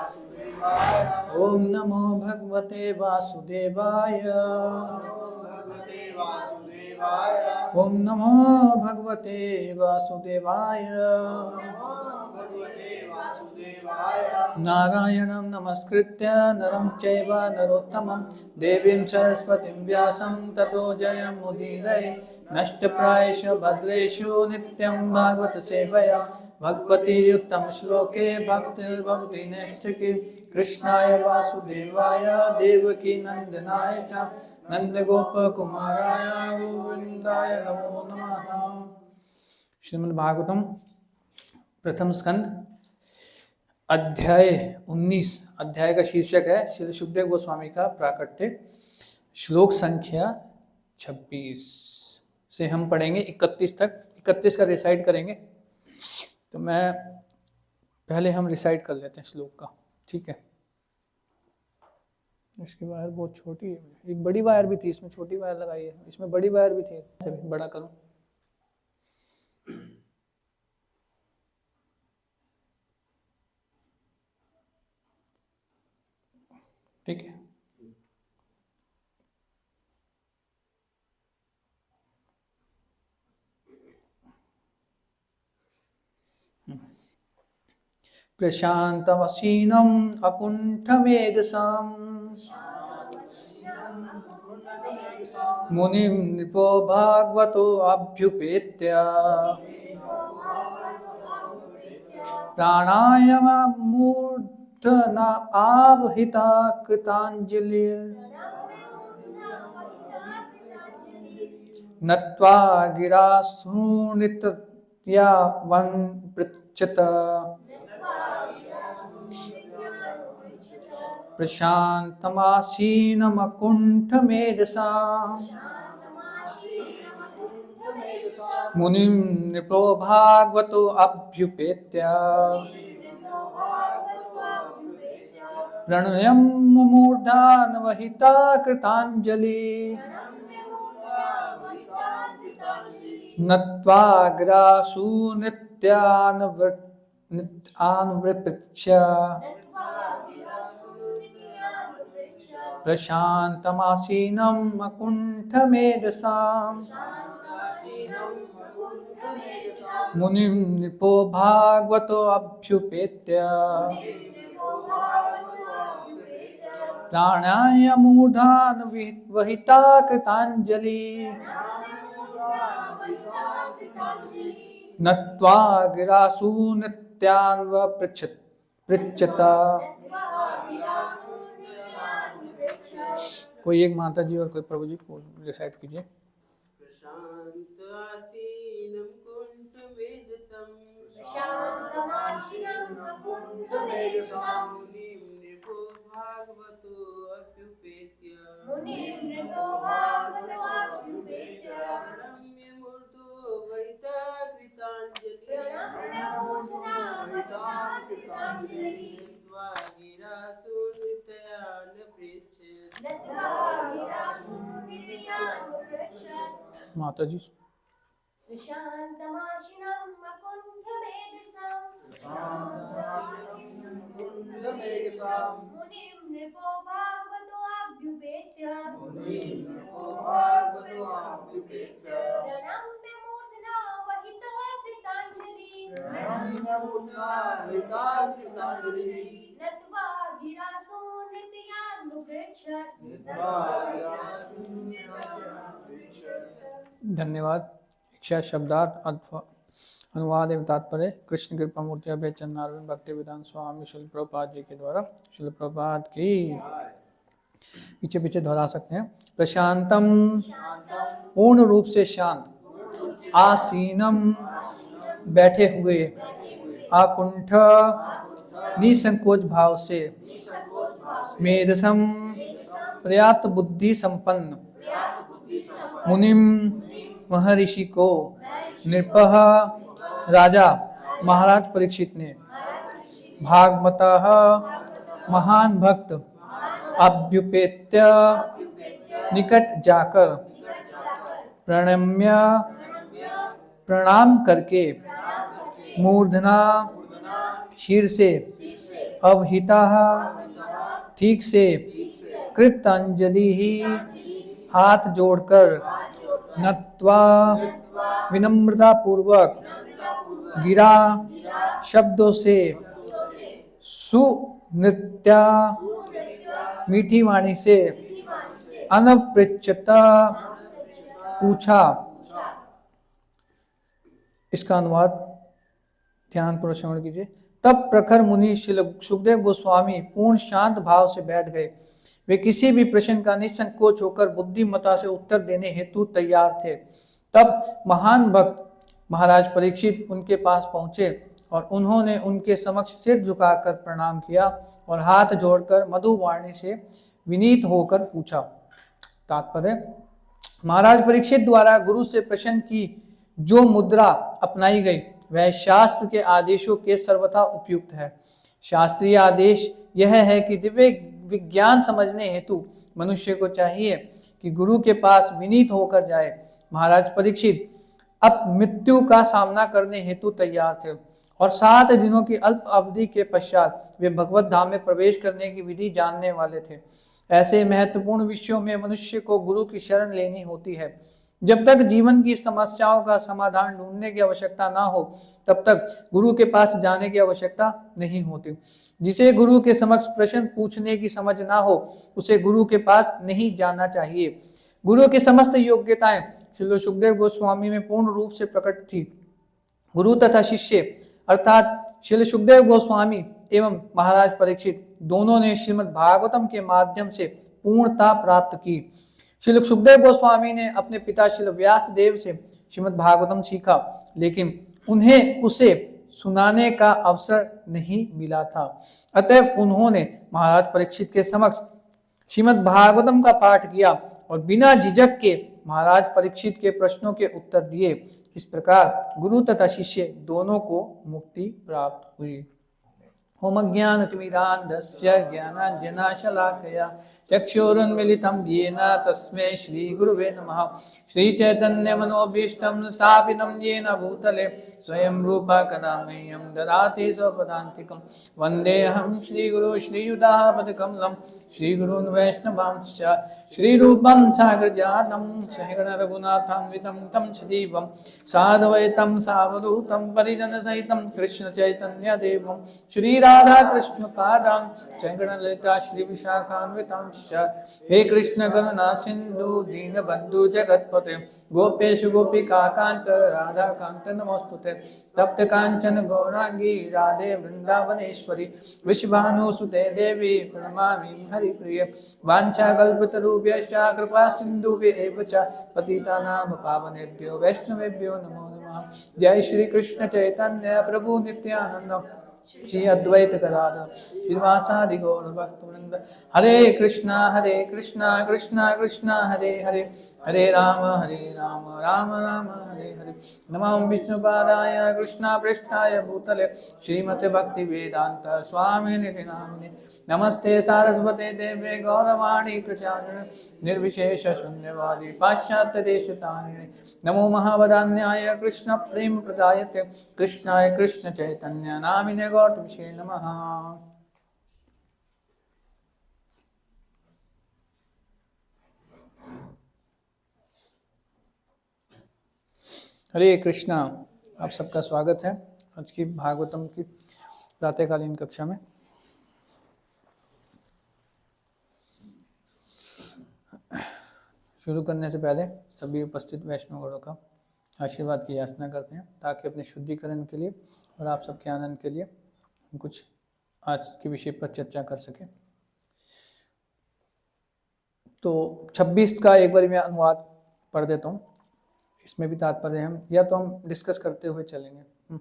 ओम नमो भगवते वासुदेवाय। ओम नमो भगवते वासुदेवाय। नारायणं नमस्कृत्य नरं चैव नरोत्तमं देवीं सरस्वतीं व्यासं ततो जयमुदीरये। नष्टप्रायेषु भद्रेषु नित्यं भागवत सेवया भगवतीयुक्तं श्लोके भक्तिर्भवति नैष्ठिकी। कृष्णाय वासुदेवाय देवकी नंदनाय च नंदगोपकुमाराय गोविंदाय नमो नमः। श्रीमद् भागवतम प्रथम स्कंद अध्याय 19। अध्याय का शीर्षक है श्री सुखदेव गोस्वामी का प्राकट्य। श्लोक संख्या 26 से हम पढ़ेंगे 31 तक। 31 का रिसाइट करेंगे। तो मैं पहले हम रिसाइट कर लेते हैं श्लोक का, ठीक है। इसकी वायर बहुत छोटी है, एक बड़ी वायर भी थी, इसमें छोटी वायर लगाई है, इसमें बड़ी वायर भी थी, इसे भी बड़ा करूं। ठीक है। प्रशान्तवसीनम् अकुण्ठमेधसाम् मुनिं नृपो भागवतो अभ्युपेत्य प्राणायाममूर्धना आवहिता कृताञ्जलिर् नत्वा गिरासूनितया वन् पृच्छत प्रशान्तमासीनमकुण्ठमेधसाम् मुनिं नृपो भागवतो अभ्युपेत्य प्रणयं मुमूर्धानवहिता कृताञ्जलि नत्वा गिरासूनित्यान्वृप्य प्रशान्तमासीनम् अकुण्ठमेधसाम् मुनिं नृपो भागवतो अभ्युपेत्य प्राणायाममूर्धानवहिता कृताञ्जलि नत्वा गिरासूनित्यान्वपृच्छत। कोई एक माता जी और कोई प्रभु जी को डिसाइड कीजिए। माता जी धन्यवाद। इच्छा शब्दार्थ अनुवाद एवं तात्पर्य कृष्ण कृपा मूर्ति अभय चंद्रारविंद भक्ति विधान स्वामी शिल प्रभुपाद जी के द्वारा। शिल प्रभुपाद की पीछे पीछे दोहरा सकते हैं। प्रशांतम पूर्ण रूप से शांत, आसीनम बैठे हुए, आकुंठ निसंकोच भाव से, मेधसम पर्याप्त बुद्धि संपन्न, मुनिम महर्षि को, नृपः राजा महाराज परीक्षित ने, भागवतः महान भक्त, अभ्युपेत्य निकट जाकर, प्रणम्य प्रणाम करके, मूर्धना शीर से, अवहिता ठीक से कृतांजलि ही हाथ जोड़कर नत्वा विनम्रता पूर्वक गिरा शब्दों से सुनृत्या मीठी वाणी से अनपृच्छता पूछा। इसका अनुवाद ध्यानपूर्वक श्रवण कीजिए। तब प्रखर मुनि श्री सुखदेव गोस्वामी पूर्ण शांत भाव से बैठ गए। वे किसी भी प्रश्न का निसंकोच होकर बुद्धिमता से उत्तर देने हेतु तैयार थे। तब महान भक्त महाराज परीक्षित उनके पास पहुंचे और उन्होंने उनके समक्ष सिर झुकाकर प्रणाम किया और हाथ जोड़कर मधुवाणी से विनीत होकर पूछा। तात्पर्य, महाराज परीक्षित द्वारा गुरु से प्रश्न की जो मुद्रा अपनाई गई वह शास्त्र के आदेशों के सर्वथा उपयुक्त है। शास्त्रीय आदेश यह है कि दिव्य विज्ञान समझने हेतु मनुष्य को चाहिए कि गुरु के पास विनीत होकर जाए। महाराज परीक्षित अब मृत्यु का सामना करने हेतु तैयार थे और 7 दिनों की अल्प अवधि के पश्चात वे भगवत धाम में प्रवेश करने की विधि जानने वाले थे। ऐसे महत्वपूर्ण विषयों में मनुष्य को गुरु की शरण लेनी होती है। जब तक जीवन की समस्याओं का समाधान ढूंढने की आवश्यकता ना हो तब तक गुरु के पास जाने की आवश्यकता नहीं होती। जिसे गुरु के समक्ष प्रश्न पूछने की समझ ना हो उसे गुरु के पास नहीं जाना चाहिए। गुरु की समस्त योग्यताएं श्री सुखदेव गोस्वामी में पूर्ण रूप से प्रकट थी। गुरु तथा शिष्य अर्थात श्री सुखदेव गोस्वामी एवं महाराज परीक्षित दोनों ने श्रीमद् भागवतम के माध्यम से पूर्णता प्राप्त की। श्री सुखदेव गोस्वामी ने अपने पिता श्री व्यास देव से श्रीमद् भागवतम सीखा, लेकिन उन्हें उसे सुनाने का अवसर नहीं मिला था। अतः उन्होंने महाराज परीक्षित के समक्ष श्रीमद् भागवतम का पाठ किया और बिना झिझक के महाराज परीक्षित के प्रश्नों के उत्तर दिए। इस प्रकार गुरु तथा शिष्य दोनों को मुक्ति प्राप्त हुई। ओम ज्ञानतिमिरान्धस्य ज्ञानाञ्जनशलाकया चक्षुरुन्मीलितं येन तस्मै श्रीगुरुवे नमः। श्रीचैतन्यमनोभीष्टं स्थापितं येन भूतले स्वयं रूपा कदा मह्यं ददाति स्वपदान्तिकं। वन्देऽहं श्रीगुरु श्रीयुतापदकमलं श्रीगुरून् वैष्णवांश्च श्रीरूपं साग्रजातं सहगण रघुनाथान्वितं तं सजीवं साद्वैतं सावधूतं परिजनसहितं कृष्णचैतन्यदेवं श्री राधा कृष्ण पादान चैतन्य ललिता श्री विशाखान्वितांश्च। हे कृष्ण करुणा सिंधु दीनबंधु जगत्पते गोपेश गोपिका कांत राधा कांत नमोस्तुते। तप्त कांचन गौरांगी राधे वृंदावनेश्वरी विश्वभानुसुते देवी प्रणमामि हरिप्रिय। वाञ्छाकल्पतरुभ्यश्च कृपा सिन्धुभ्येव च पतितानां पावनेभ्यो वैष्णवेभ्यो नमो नमः। जय श्री कृष्ण चैतन्य प्रभु नित्यानंद श्री अद्वैत गदाधर श्रीवासादि गौर भक्तवृंद। हरे कृष्णा कृष्णा कृष्णा हरे हरे हरे राम राम राम हरे हरे। नमः विष्णुपादाय कृष्णा पृष्ठाय भूतले श्रीमते भक्ति वेदांत स्वामी निधि नामिने। नमस्ते सारस्वते देवे गौरवाणी प्रचारिणे निर्विशेष शून्यवादी पाश्चात्य देशतारिणे। नमो महावदान्याय कृष्ण प्रेम प्रदायते कृष्णाय कृष्ण चैतन्य नामिने गौरविषे नमः। हरे कृष्णा, आप सबका स्वागत है आज की भागवतम की प्रातःकालीन कक्षा में। शुरू करने से पहले सभी उपस्थित वैष्णवगणों का आशीर्वाद की याचना करते हैं ताकि अपने शुद्धिकरण के लिए और आप सबके आनंद के लिए हम कुछ आज के विषय पर चर्चा कर सकें। तो 26 का एक बार मैं अनुवाद पढ़ देता हूँ। इसमें भी तात्पर्य हम या तो हम डिस्कस करते हुए चलेंगे।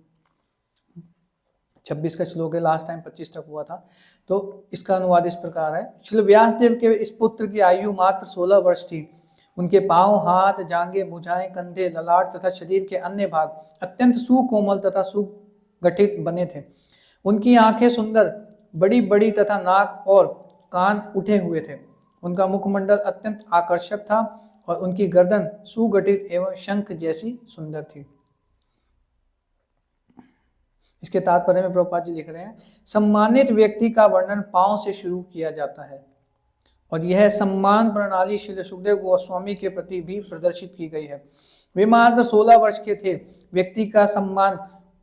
26 का श्लोक है, लास्ट टाइम 25 तक हुआ था। तो इसका अनुवाद इस प्रकार है। श्री व्यासदेव के इस पुत्र की आयु मात्र 16 वर्ष थी। उनके पांव, हाथ, जांघें, भुजाएं, कंधे, ललाट तथा शरीर के अन्य भाग अत्यंत सुकोमल तथा सुगठित बने थे। उनकी आंखें सुंदर, बड़ी बड़ी तथा नाक और कान उठे हुए थे। उनका मुखमंडल अत्यंत आकर्षक था और उनकी गर्दन सुगठित एवं शंख जैसी सुंदर थी। इसके तात्पर्य में प्रभुपाद जी लिख रहे हैं, सम्मानित व्यक्ति का वर्णन पांव से शुरू किया जाता है और यह सम्मान प्रणाली श्री सुखदेव गोस्वामी के प्रति भी प्रदर्शित की गई है। वे मात्र 16 वर्ष के थे। व्यक्ति का सम्मान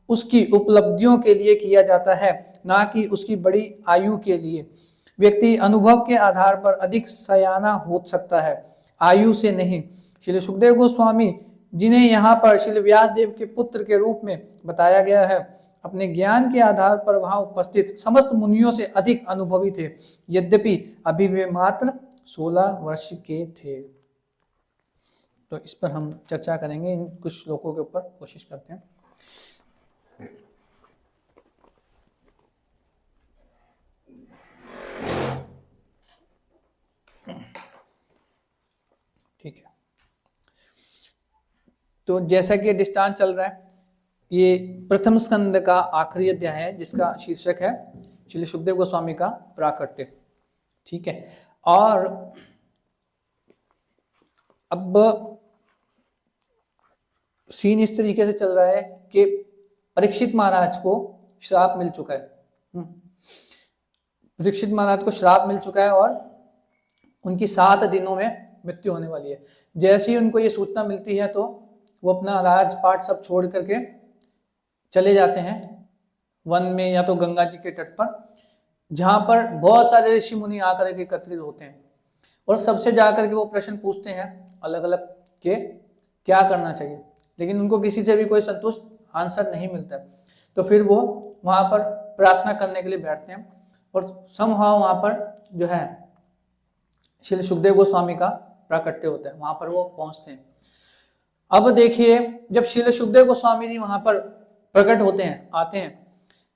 उसकी उपलब्धियों के लिए किया जाता है, ना कि उसकी बड़ी आयु के लिए। व्यक्ति अनुभव के आधार पर अधिक सयाना हो सकता है, आयु से नहीं। श्री सुखदेव गोस्वामी, जिन्हें यहाँ पर श्री व्यासदेव के पुत्र के रूप में बताया गया है, अपने ज्ञान के आधार पर वहां उपस्थित समस्त मुनियों से अधिक अनुभवी थे, यद्यपि अभी वे मात्र 16 वर्ष के थे। तो इस पर हम चर्चा करेंगे, इन कुछ श्लोकों के ऊपर कोशिश करते हैं। ठीक है, तो जैसा कि डिस्चार्ज चल रहा है, ये प्रथम स्कंद का आखिरी अध्याय है जिसका शीर्षक है श्री सुखदेव गोस्वामी का प्राकट्य। ठीक है, और अब सीन इस तरीके से चल रहा है कि परीक्षित महाराज को श्राप मिल चुका है। परीक्षित महाराज को श्राप मिल चुका है और उनकी 7 दिनों में मृत्यु होने वाली है। जैसे ही उनको ये सूचना मिलती है तो वो अपना राजपाट सब छोड़ करके चले जाते हैं वन में, या तो गंगा जी के तट पर, जहां पर बहुत सारे ऋषि मुनि आकर के एकत्रित होते हैं और सबसे जाकर के वो प्रश्न पूछते हैं अलग अलग के क्या करना चाहिए, लेकिन उनको किसी से भी कोई संतुष्ट आंसर नहीं मिलता। तो फिर वो वहां पर प्रार्थना करने के लिए बैठते हैं और समहाउ वहां पर जो है श्री सुखदेव गोस्वामी का प्राकट्य होता है, वहां पर वो पहुंचते हैं। अब देखिए, जब श्री सुखदेव गोस्वामी जी वहां पर प्रकट होते हैं, आते हैं,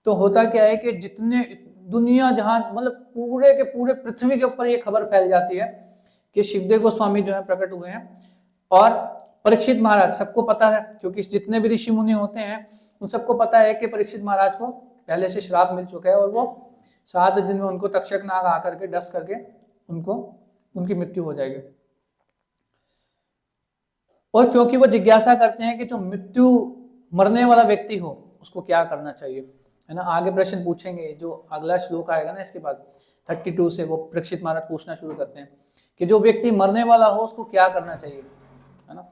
तो होता क्या है कि जितने दुनिया जहां मतलब पूरे के पूरे पृथ्वी के ऊपर ये खबर फैल जाती है कि सुखदेव गोस्वामी जो है प्रकट हुए हैं। और परीक्षित महाराज, सबको पता है क्योंकि जितने भी ऋषि मुनि होते हैं उन सबको पता है कि परीक्षित महाराज को पहले से श्राप मिल चुका है और वो 7 दिन में उनको तक्षक नाग आकर के डस करके उनको उनकी मृत्यु हो जाएगी। और क्योंकि वो जिज्ञासा करते हैं कि जो मृत्यु मरने वाला व्यक्ति हो उसको क्या करना चाहिए, है ना। आगे प्रश्न पूछेंगे, जो अगला श्लोक आएगा ना इसके बाद 32 से, वो परीक्षित महाराज पूछना शुरू करते हैं कि जो व्यक्ति मरने वाला हो उसको क्या करना चाहिए, है ना।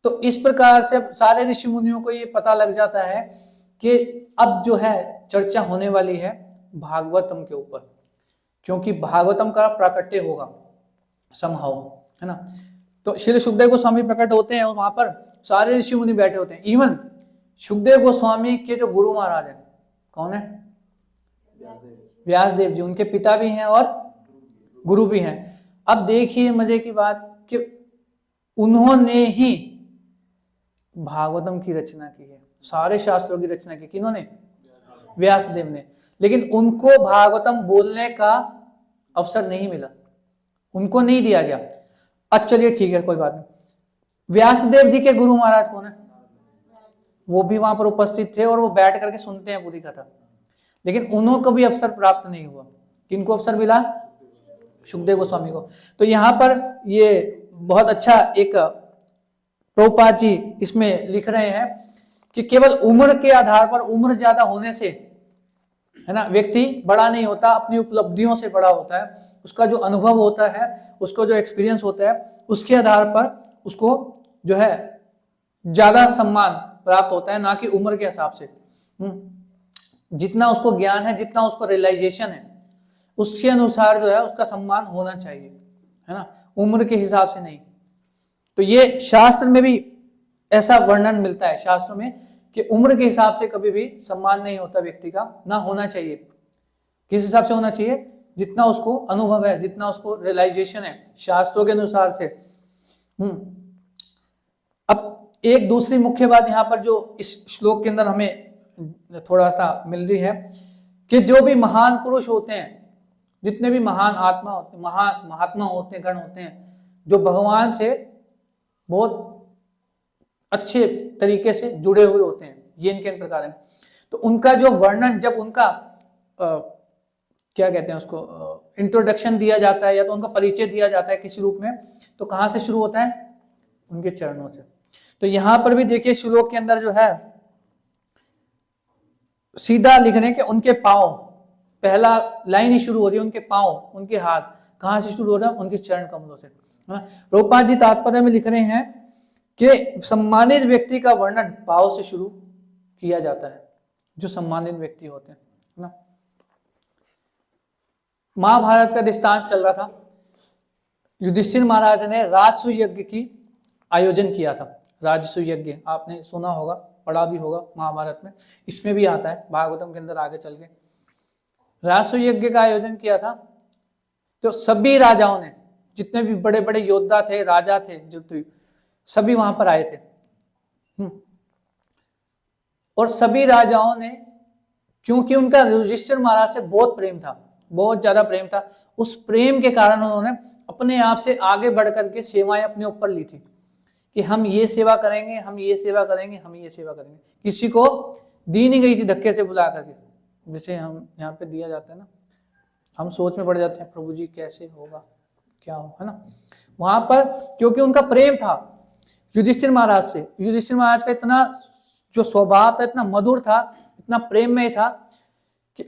तो इस प्रकार से अब सारे ऋषि मुनियों को ये पता लग जाता है कि अब जो है चर्चा होने वाली है भागवतम के ऊपर, क्योंकि भागवतम का प्राकट्य होगा समहाउ, है ना। तो श्री सुखदेव गोस्वामी प्रकट होते हैं और वहां पर सारे ऋषि मुनि बैठे होते हैं। इवन सुखदेव गोस्वामी के जो गुरु महाराज हैं, कौन है? व्यासदेव जी, उनके पिता भी हैं और गुरु भी हैं। अब देखिए मजे की बात कि उन्होंने ही भागवतम की रचना की है, सारे शास्त्रों की रचना की। किन्होंने? व्यासदेव ने। लेकिन उनको भागवतम बोलने का अवसर नहीं मिला, उनको नहीं दिया गया। अच्छा चलिए ठीक है, कोई बात नहीं। व्यासदेव जी के गुरु महाराज कौन है? वो भी वहां पर उपस्थित थे और वो बैठ करके सुनते हैं पूरी कथा, लेकिन उन्होंने भी अवसर प्राप्त नहीं हुआ। किनको अवसर मिला? सुखदेव गोस्वामी को। तो यहाँ पर ये बहुत अच्छा एक प्रभुपाद जी इसमें लिख रहे हैं कि केवल उम्र के आधार पर, उम्र ज्यादा होने से, है ना, व्यक्ति बड़ा नहीं होता, अपनी उपलब्धियों से बड़ा होता है। उसका जो अनुभव होता है, उसको जो एक्सपीरियंस होता है, उसके आधार पर उसको जो है ज्यादा सम्मान प्राप्त होता है, ना कि उम्र के हिसाब से। जितना उसको ज्ञान है, जितना उसको रियलाइजेशन है, उसके अनुसार जो है उसका सम्मान होना चाहिए, है ना, उम्र के हिसाब से नहीं। तो ये शास्त्र में भी ऐसा वर्णन मिलता है, शास्त्र में, कि उम्र के हिसाब से कभी भी सम्मान नहीं होता व्यक्ति का, ना होना चाहिए। किस हिसाब से होना चाहिए? जितना उसको अनुभव है, जितना उसको रियलाइजेशन है शास्त्रों के अनुसार से। अब एक दूसरी मुख्य बात यहाँ पर जो इस श्लोक के अंदर हमें थोड़ा सा मिल रही है कि जो भी महान पुरुष होते हैं, जितने भी महान आत्मा होते हैं, महात्मा होते हैं, गण होते हैं, जो भगवान से बहुत अच्छे तरीके से जुड़े हुए होते हैं, ये इनके प्रकार है। तो उनका जो वर्णन, जब उनका क्या कहते हैं उसको, इंट्रोडक्शन दिया जाता है या तो उनका परिचय दिया जाता है किसी रूप में, तो कहाँ से शुरू होता है? उनके चरणों से। तो यहाँ पर भी देखिए श्लोक के अंदर जो है सीधा लिख रहे हैं कि उनके पांव, पहला लाइन ही शुरू हो रही है उनके पांव, उनके हाथ कहां से शुरू हो रहा है, उनके चरण कमलों से। रूपपाल जी तात्पर्य में लिख रहे हैं कि सम्मानित व्यक्ति का वर्णन पांव से शुरू किया जाता है, जो सम्मानित व्यक्ति होते हैं ना। महाभारत का दृष्टांत चल रहा था, युधिष्ठिर महाराज ने राजसूय यज्ञ की आयोजन किया था। राजसूय यज्ञ आपने सुना होगा, पढ़ा भी होगा महाभारत में, इसमें भी आता है भागवतम के अंदर आगे चल के। राजसूय यज्ञ का आयोजन किया था, तो सभी राजाओं ने, जितने भी बड़े बड़े योद्धा थे, राजा थे, जो सभी वहां पर आए थे। और सभी राजाओं ने, क्योंकि उनका युधिष्ठिर महाराज से बहुत प्रेम था, बहुत ज्यादा प्रेम था, उस प्रेम के कारण उन्होंने अपने आप से आगे बढ़ करके सेवाएं अपने ऊपर ली थी कि हम ये सेवा करेंगे, हम ये सेवा करेंगे, हम ये सेवा करेंगे। किसी को दी नहीं गई थी धक्के से बुला करके, जैसे हम यहाँ पे दिया जाता है ना, हम सोच में पड़ जाते हैं प्रभु जी कैसे होगा, क्या हो, है ना। वहां पर क्योंकि उनका प्रेम था युधिष्ठिर महाराज से, युधिष्ठिर महाराज का इतना जो स्वभाव था, इतना मधुर था, इतना प्रेम में था कि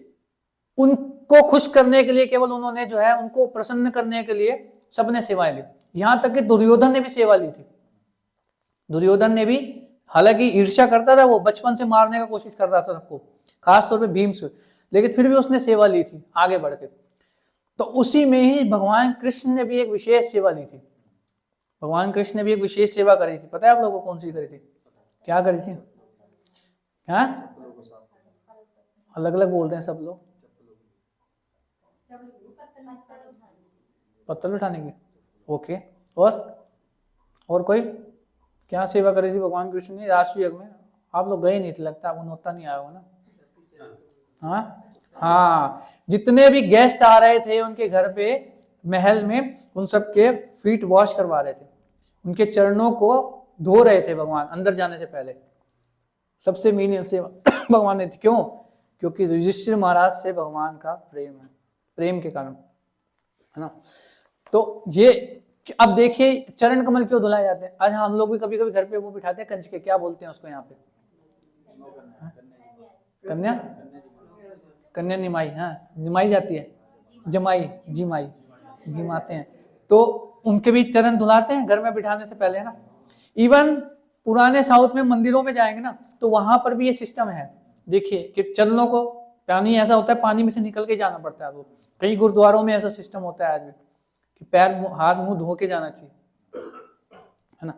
उनको खुश करने के लिए केवल उन्होंने जो है, उनको प्रसन्न करने के लिए सबने सेवाएं ली। यहां तक कि दुर्योधन ने भी सेवा ली थी। दुर्योधन ने भी, हालांकि ईर्ष्या करता था, वो बचपन से मारने का कोशिश कर रहा था सबको, खासतौर पे भीम से, लेकिन फिर भी उसने सेवा ली थी आगे बढ़ के। तो उसी में ही भगवान कृष्ण ने भी एक विशेष सेवा ली थी। भगवान कृष्ण ने भी एक विशेष सेवा करी थी। पता है आप लोगों को कौन सी करी थी, क्या करी थी? हाँ, अलग अलग बोल रहे हैं सब लोग। पत्थर उठाने की, ओके। और कोई क्या सेवा करी थी भगवान कृष्ण ने राष्ट्रीय यज्ञ में? आप लोग गए नहीं थे लगता, आप नोता नहीं आया होगा ना। हाँ, जितने भी गेस्ट आ रहे थे उनके घर पे महल में, उन सबके फीट वॉश करवा रहे थे, उनके चरणों को धो रहे थे भगवान अंदर जाने से पहले। सबसे मीनिंग सेवा भगवान ने थी। क्यों? क्योंकि युधिष्ठिर महाराज से भगवान का प्रेम है, प्रेम के कारण, है ना। तो ये अब देखिए चरण कमल क्यों धुलाए जाते हैं। आज हम लोग भी कभी कभी घर पे वो बिठाते हैं कंच के, क्या बोलते हैं उसको यहाँ पे? कन्या, कन्या निमाई। हाँ, निमाई जाती है, जमाई, जिमाई, जिमाते हैं, तो उनके भी चरण धुलाते हैं घर में बिठाने से पहले, है ना। इवन पुराने साउथ में मंदिरों में जाएंगे ना, तो वहां पर भी ये सिस्टम है। देखिए कि चरणों को, पानी ऐसा होता है पानी में से निकल के जाना पड़ता है आपको। कई गुरुद्वारों में ऐसा सिस्टम होता है आज भी कि पैर हाथ मुंह धो के जाना चाहिए, है ना।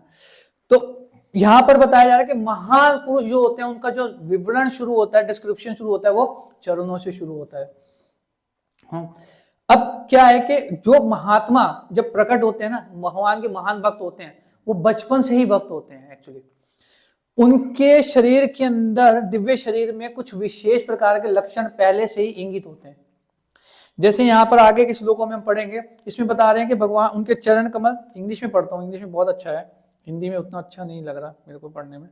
तो यहां पर बताया जा रहा है कि महान पुरुष जो होते हैं उनका जो विवरण शुरू होता है, डिस्क्रिप्शन शुरू होता है, वो चरणों से शुरू होता है। हाँ। अब क्या है कि जो महात्मा जब प्रकट होते हैं ना, भगवान के महान भक्त होते हैं, वो बचपन से ही भक्त होते हैं एक्चुअली। उनके शरीर के अंदर, दिव्य शरीर में कुछ विशेष प्रकार के लक्षण पहले से ही इंगित होते हैं। जैसे यहाँ पर आगे के श्लोकों में हम पढ़ेंगे, इसमें बता रहे हैं कि भगवान, उनके चरण कमल, इंग्लिश में पढ़ता हूँ, इंग्लिश में बहुत अच्छा है, हिंदी में उतना अच्छा नहीं लग रहा मेरे को पढ़ने में।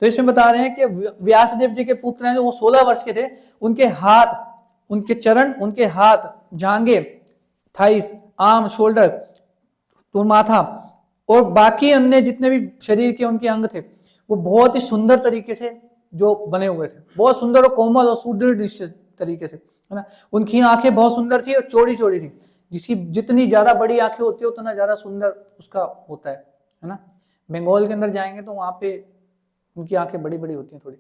तो इसमें बता रहे हैं कि व्यासदेव जी के पुत्र हैं जो वो 16 वर्ष के थे, उनके हाथ, उनके चरण, उनके हाथ, जांघें, थाइस, आर्म, शोल्डर, तो माथा और बाकी अन्य जितने भी शरीर के उनके अंग थे, वो बहुत ही सुंदर तरीके से जो बने हुए थे, बहुत सुंदर और कोमल और सुदृढ़ तरीके से, है ना। उनकी आंखें बहुत सुंदर थी और चौड़ी चौड़ी थी। जिसकी जितनी ज्यादा बड़ी आंखें होती है उतना ज्यादा सुंदर उसका होता है ना। बंगाल के अंदर जाएंगे तो वहां पे उनकी आंखें बड़ी बड़ी होती हैं, थोड़ी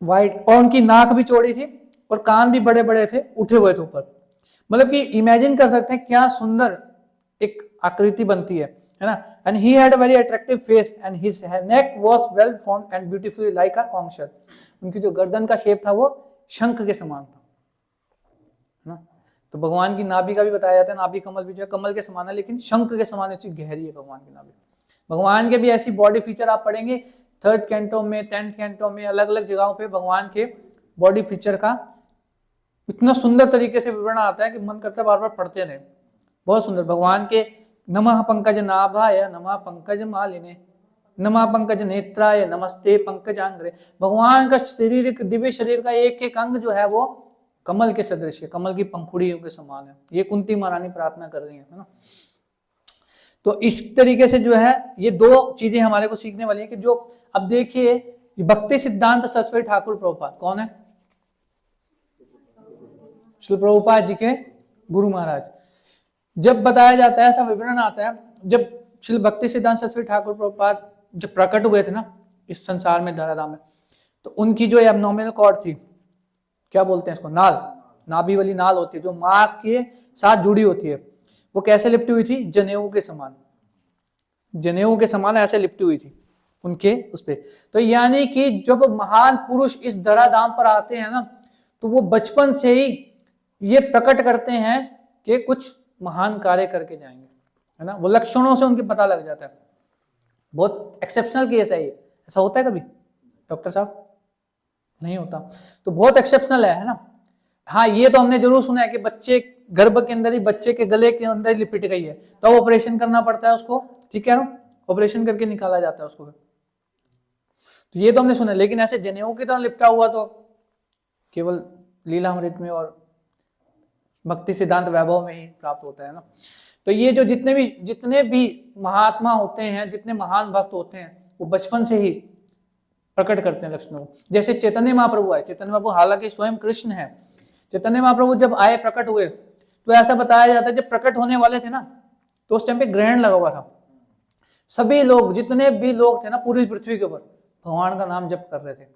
वाइट, और उनकी नाक भी चौड़ी थी और कान भी बड़े बड़े थे, उठे हुए थे ऊपर। मतलब कि इमेजिन कर सकते हैं क्या सुंदर एक आकृति बनती है ना। And he had a very attractive face and his neck was well formed and beautifully like अ कांच शेल। उनकी जो गर्दन का शेप था वो शंख के समान था, है ना। तो भगवान की नाभि का भी बताया जाता है, नाभि कमल भी जो है कमल के समान है, लेकिन शंख के समान अच्छी गहरी है भगवान की नाभि। भगवान के भी ऐसी बॉडी फीचर आप पढ़ेंगे 3rd कैंटो में, 10th कैंटो में, अलग अलग जगहों पे भगवान के बॉडी फीचर का इतना सुंदर तरीके से विवरण आता है कि मन करता है बार बार पढ़ते रहे। बहुत सुंदर। भगवान के नमः पंकज नाभाय, नमः पंकज मालिने, नमः पंकज नेत्राय, नमस्ते पंकजांग्रे। भगवान का शरीर, दिव्य शरीर का एक एक अंग जो है वो कमल के सदृश है, कमल की पंखुड़ियों के समान है। ये कुंती महारानी प्रार्थना कर रही है ना। तो इस तरीके से जो है ये दो चीजें हमारे को सीखने वाली है कि जो अब देखिए भक्ति सिद्धांत सरस्वती ठाकुर प्रभुपाद कौन है? श्री प्रभुपाद जी के गुरु महाराज। जब बताया जाता है, ऐसा विवरण आता है, जब श्री भक्ति सिद्धांत सरस्वती ठाकुर प्रभुपाद जब प्रकट हुए थे ना इस संसार में, धराधाम में, तो उनकी जो एब्नोमिनल कॉर्ड थी, क्या बोलते हैं इसको, नाल, नाभि वाली नाल होती है जो माँ के साथ जुड़ी होती है, वो कैसे लिपटी हुई थी? जनेऊ के समान, जनेऊ के समान ऐसे लिपटी हुई थी उनके उस पे। तो यानी कि जब महान पुरुष इस धराधाम पर आते हैं ना, तो वो बचपन से ही ये प्रकट करते हैं कि कुछ महान कार्य करके जाएंगे, है ना। वो लक्षणों से उनके पता लग जाता है। बहुत एक्सेप्शनल केस है ये। ऐसा होता है कभी डॉक्टर साहब? नहीं होता। तो बहुत एक्सेप्शनल है ना। हाँ, ये तो हमने जरूर सुना है कि बच्चे गर्भ के अंदर ही, बच्चे के गले के अंदर ही लिपट गई है, तो अब ऑपरेशन करना पड़ता है उसको, ठीक है ना, ऑपरेशन करके निकाला जाता है उसको। तो ये तो हमने सुना, लेकिन ऐसे जनेऊ की तरह लिपटा हुआ तो केवल लीलामृत में और भक्ति सिद्धांत वैभव में ही प्राप्त होता है ना। तो ये जो जितने भी महात्मा होते हैं, जितने महान भक्त होते हैं, वो बचपन से ही प्रकट करते हैं लक्षणों को। जैसे चैतन्य महाप्रभु आए, चैतन्य महाप्रभु हालांकि स्वयं कृष्ण है, चैतन्य महाप्रभु जब आए, प्रकट हुए, तो ऐसा बताया जाता है जब प्रकट होने वाले थे ना, तो उस टाइम पे ग्रहण लगा हुआ था। सभी लोग, जितने भी लोग थे ना पूरी पृथ्वी के ऊपर, भगवान का नाम जप कर रहे थे।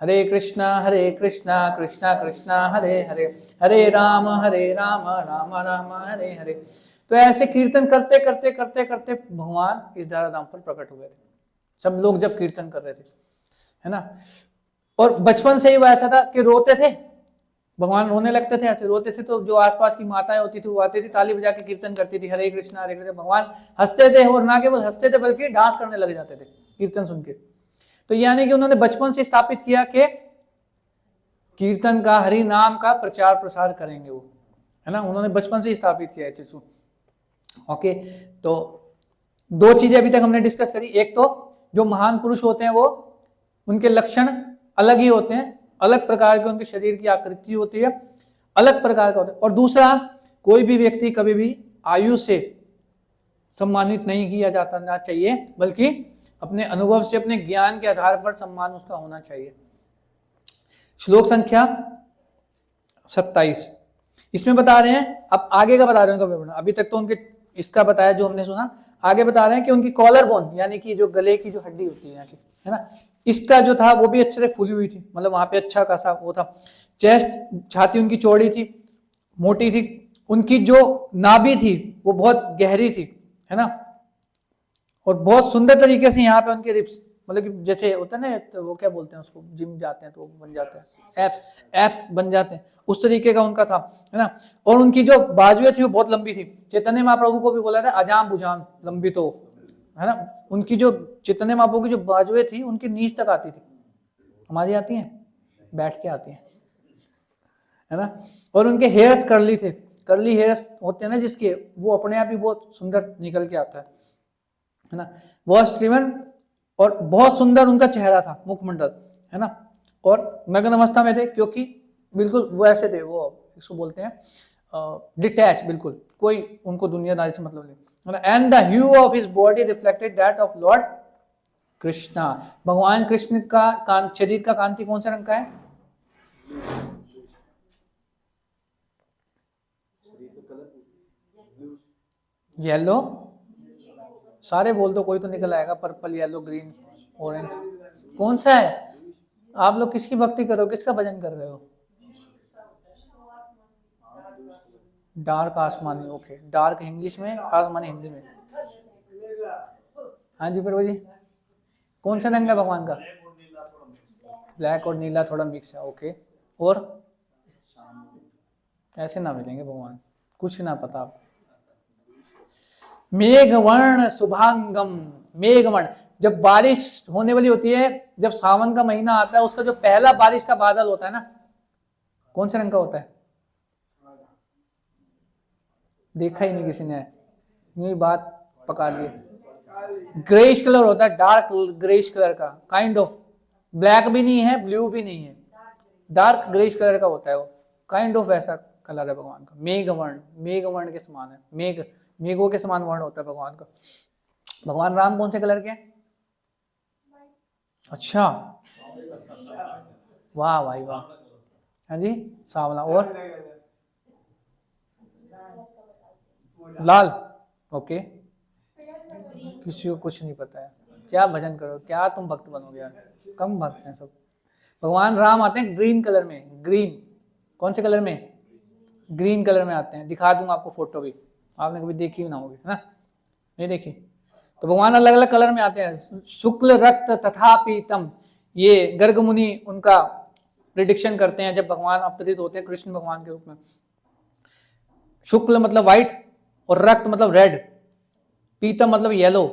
हरे कृष्णा कृष्णा कृष्णा हरे हरे, हरे राम राम राम हरे हरे। तो ऐसे कीर्तन करते करते करते करते भगवान इस धराधाम पर प्रकट हुए थे। सब लोग जब कीर्तन कर रहे थे, है ना। और बचपन से ही वो ऐसा था कि रोते थे, भगवान रोने लगते थे, ऐसे रोते थे, तो जो आसपास की माताएं होती थी वो आती थी, ताली बजा के कीर्तन करती थी, हरे कृष्णा। भगवान हंसते थे, और ना केवल हंसते थे बल्कि डांस करने लग जाते थे कीर्तन सुन के। तो यानी कि उन्होंने बचपन से स्थापित किया कि कीर्तन का, हरि नाम का प्रचार प्रसार करेंगे वो, है ना। उन्होंने बचपन से ही स्थापित किया है चीज को। ओके, तो दो चीजें अभी तक हमने डिस्कस करी। एक तो जो महान पुरुष होते हैं वो, उनके लक्षण अलग ही होते हैं, अलग प्रकार के उनके शरीर की आकृति होती है, अलग प्रकार का होता है। और दूसरा, कोई भी व्यक्ति कभी भी आयु से सम्मानित नहीं किया जाना चाहिए, बल्कि अपने अनुभव से, अपने ज्ञान के आधार पर सम्मान उसका होना चाहिए। श्लोक संख्या 27 इसमें बता रहे हैं, अब आगे का बता रहे हैं विवरण। अभी तक तो उनके इसका बताया जो हमने सुना, आगे बता रहे हैं कि उनकी कॉलर बोन, यानी कि जो गले की जो हड्डी होती है यहाँ की, है ना, इसका जो था वो भी अच्छे से फूली हुई थी, मतलब वहां पे अच्छा खासा वो था। चेस्ट, छाती उनकी चौड़ी थी, मोटी थी। उनकी जो नाभि थी वो बहुत गहरी थी, है ना। और बहुत सुंदर तरीके से यहाँ पे उनके रिप्स, मतलब कि जैसे होता है ना, तो वो क्या बोलते हैं उसको, जिम जाते हैं तो बन जाते हैं, एप्स बन जाते हैं, उस तरीके का उनका था, है ना। और उनकी जो बाजुएं थी वो बहुत लंबी थी। चैतन्य महाप्रभु को भी बोला था अजाम बुझाम लंबी, तो है ना। उनकी जो चैतन्य महाप्रभु की जो बाजुएं थी उनकी नीच तक आती थी, हमारी आती हैं, बैठ के आती हैं, है ना। और उनके हेयर्स कर्ली थे, कर्ली हेयर्स होते हैं ना जिसके, वो अपने आप ही बहुत सुंदर निकल के आता है ना। वह श्रीमन, और बहुत सुंदर उनका चेहरा था, मुखमंडल, है ना। और नग्न अवस्था में थे, क्योंकि बिल्कुल वो ऐसे थे, वो इसको बोलते हैं डिटैच, बिल्कुल कोई उनको दुनियादारी से मतलब नहीं। And the hue of his body reflected that of lord Krishna. भगवान कृष्ण का शरीर का कांति कौन से रंग का है? येलो। सारे बोल दो, कोई तो निकल आएगा। पर्पल, येलो, ग्रीन, ऑरेंज, कौन सा है? आप लोग किसकी भक्ति कर रहे हो, किसका भजन कर रहे हो? डार्क आसमानी, ओके। डार्क इंग्लिश में, आसमानी हिंदी में। हाँ जी प्रभु जी, कौन सा रंग है भगवान का? ब्लैक और नीला थोड़ा मिक्स है, ओके। और ऐसे ना मिलेंगे भगवान, कुछ ना पता आपको। मेघवर्ण शुभांगम, मेघवर्ण, जब बारिश होने वाली होती है, जब सावन का महीना आता है, उसका जो पहला बारिश का बादल होता है ना, कौन से रंग का होता है? देखा ही नहीं किसी ने, ये बात पका ली। ग्रेइश कलर होता है, डार्क ग्रेइश कलर का, काइंड ऑफ, ब्लैक भी नहीं है, ब्लू भी नहीं है, डार्क ग्रेइश कलर का होता है वो, काइंड ऑफ ऐसा कलर है भगवान का। मेघवर्ण, मेघवर्ण के समान है, मेघ मेघों के समान वर्ण होता है भगवान का। भगवान राम कौन से कलर के हैं? अच्छा, वाह भाई वाह। हाँ जी, सांवला। और लाल, ओके। किसी को कुछ नहीं पता है, क्या भजन करो, क्या तुम भक्त बनोगे यार, कम भक्त हैं सब। भगवान राम आते हैं ग्रीन कलर में, ग्रीन, कौन से कलर में? ग्रीन कलर में आते हैं, दिखा दूंगा आपको फोटो भी, आपने कभी देखी भी ना होगी, है ना, नहीं देखी। तो भगवान अलग अलग कलर में आते हैं, शुक्ल रक्त तथा पीतम। ये गर्ग मुनि उनका प्रिडिक्शन करते हैं जब भगवान अवतरित होते हैं कृष्ण भगवान के रूप में। शुक्ल मतलब व्हाइट, और रक्त मतलब रेड, पीतम मतलब येलो।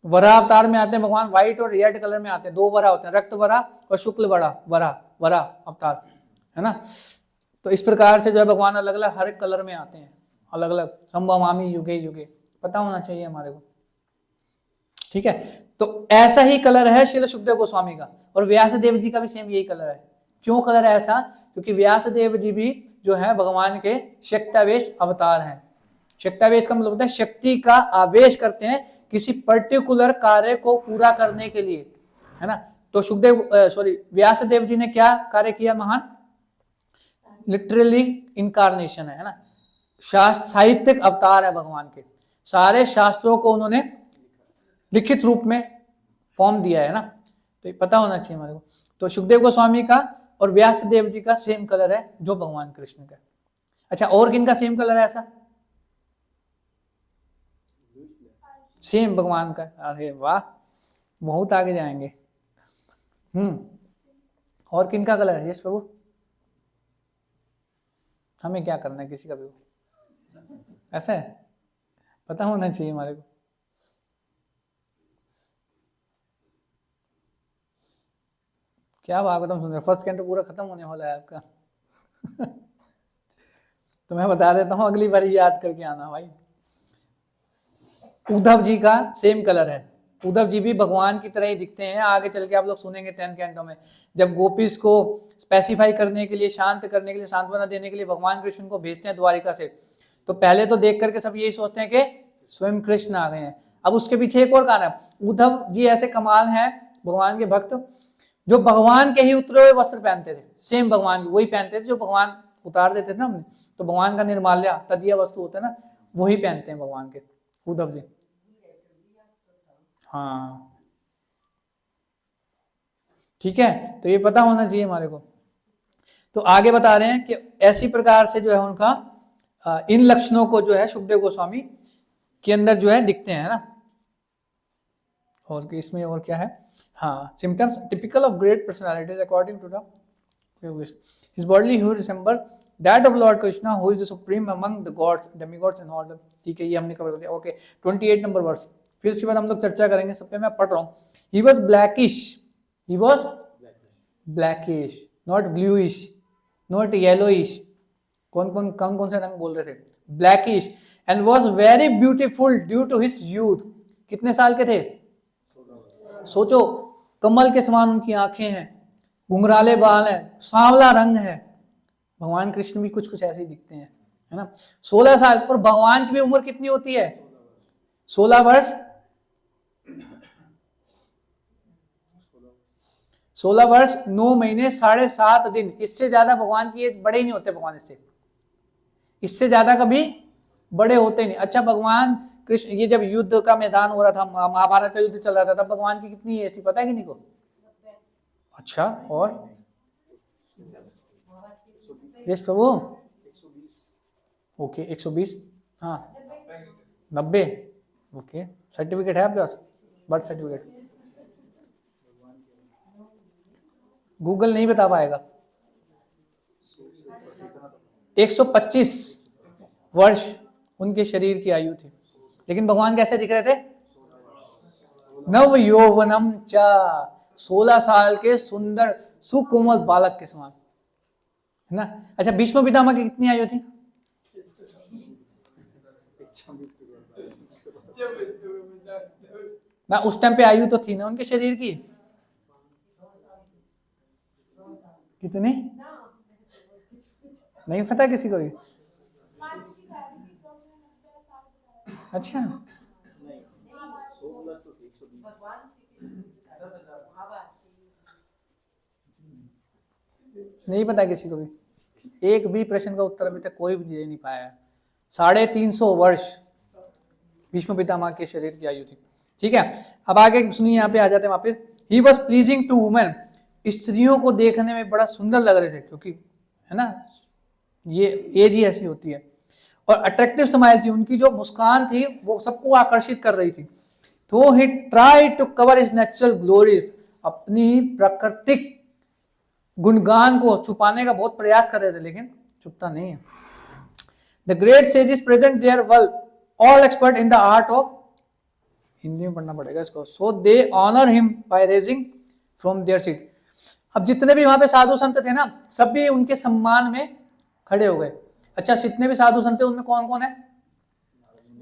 वरा अवतार में आते हैं भगवान व्हाइट और रेड कलर में आते हैं, दो वरा होते हैं, रक्त वरा और शुक्ल वरा, वरा वरा अवतार, है ना। तो इस प्रकार से जो है भगवान अलग अलग हर एक कलर में आते हैं, अलग अलग। संभवामि युगे युगे, पता होना चाहिए हमारे को, ठीक है। तो ऐसा ही कलर है श्रील सुखदेव गोस्वामी का, और व्यास देव जी का भी सेम यही कलर है। क्यों कलर है ऐसा? क्योंकि व्यास देव जी भी जो है भगवान के शक्तावेश अवतार हैं। शक्तावेश का मतलब होता है शक्ति का आवेश करते हैं किसी पर्टिकुलर कार्य को पूरा करने के लिए, है ना। तो व्यास देव जी ने क्या कार्य किया महान? लिटरली इनकारनेशन है ना, साहित्यिक अवतार है भगवान के। सारे शास्त्रों को उन्होंने लिखित रूप में फॉर्म दिया है ना, तो ये पता होना चाहिए हमारे को। तो सुखदेव गोस्वामी का और व्यास देव जी का सेम कलर है जो भगवान कृष्ण का। अच्छा, और किन का सेम कलर है ऐसा? सेम भगवान का, अरे वाह, बहुत आगे जाएंगे। और किन का कलर है? यस प्रभु, हमें क्या करना है किसी का भी, ऐसा है, पता होना चाहिए हमारे को। क्या भागवतम सुन रहे, फर्स्ट कैंटो पूरा खत्म होने वाला है आपका। तो मैं बता देता हूँ, अगली बार याद करके आना भाई। उद्धव जी का सेम कलर है, उद्धव जी भी भगवान की तरह ही दिखते हैं। आगे चल के आप लोग सुनेंगे 10th कैंटो में, जब गोपीस को स्पेसिफाई करने के लिए, शांत करने के लिए, सांत्वना देने के लिए भगवान कृष्ण को भेजते हैं द्वारिका से, तो पहले तो देख करके सब यही सोचते हैं कि स्वयं कृष्ण आ गए हैं। अब उसके पीछे एक और कारण है, उद्धव जी ऐसे कमाल हैं भगवान के भक्त, जो भगवान के ही उतरे हुए वस्त्र पहनते थे, सेम भगवान वही पहनते थे जो भगवान उतार देते थे ना हमने। तो भगवान का निर्माल्या तदीय वस्तु होता है ना, वही पहनते हैं भगवान के उद्धव जी। हाँ ठीक है, तो ये पता होना चाहिए हमारे को। तो आगे बता रहे हैं कि ऐसी प्रकार से जो है उनका इन लक्षणों को जो है सुखदेव गोस्वामी के अंदर जो है दिखते हैं ना। और इसमें और क्या है? हाँ, symptoms typical of great personalities according to the his bodily hue resemble that of lord Krishna who is the supreme among the gods demigods and all the. ठीक है, ये हमने कवर कर दिया। ओके, 28 नंबर वर्स, फिर उसके बाद हम लोग चर्चा करेंगे। सब पे मैं पढ़ रहा हूँ। He was blackish, he was blackish, not bluish, not yellowish. कौन कौन से रंग बोल रहे थे? Blackish. And was very beautiful due to his youth. कितने साल के थे? सोचो, कमल के समान उनकी आंखें हैं, घुंघराले बाल हैं, सांवला रंग है। भगवान कृष्ण भी कुछ कुछ ऐसे ही दिखते हैं, है ना। 16 साल, और भगवान की भी उम्र कितनी होती है? 16 वर्ष, 16 वर्ष 9 महीने 7.5 दिन। इससे ज्यादा भगवान की एज बड़े ही नहीं होते भगवान, इससे ज्यादा कभी बड़े होते नहीं। अच्छा, भगवान कृष्ण ये जब युद्ध का मैदान हो रहा था, महाभारत का युद्ध चल रहा था, तब भगवान की कितनी एज थी पता है किसी को? अच्छा, और यस प्रभु, ओके 120, हाँ 90, ओके। सर्टिफिकेट है आपके पास, बर्थ सर्टिफिकेट? गूगल नहीं बता पाएगा। 125 वर्ष उनके शरीर की आयु थी। लेकिन भगवान कैसे दिख रहे थे? नव यौवनम चा, 16 साल के सुंदर सुकोमल बालक के समान, है ना। अच्छा, भीष्म पितामह की कितनी आयु थी? ना उस टाइम पे आयु तो थी ना उनके शरीर की, कितनी नहीं पता किसी को भी? अच्छा, नहीं पता किसी को भी, एक भी प्रश्न का उत्तर अभी तक कोई भी दे नहीं पाया है। 350 वर्ष भीष्म पितामह के शरीर की आयु थी। ठीक है, अब आगे सुनिए, यहाँ पे आ जाते हैं वापस। He was pleasing to women, स्त्रियों को देखने में बड़ा सुंदर लग रहे थे, क्योंकि है ना ये एज ही ऐसी होती है। और अट्रैक्टिव स्माइल थी, उनकी जो मुस्कान थी वो सबको आकर्षित कर रही थी। तो he try to cover his natural glories, अपनी प्राकृतिक गुणगान को छुपाने का बहुत प्रयास कर रहे थे, लेकिन छुपता नहीं है। The great sages present their well all expert in the art of, Hindi में पढ़ना पड़ेगा इसको, so they honour him by raising from their seat. अब जितने भी वहां पे साधु संत थे ना, सब भी उनके सम्मान में खड़े हो गए। अच्छा, जितने भी साधु संत थे उनमें कौन कौन है?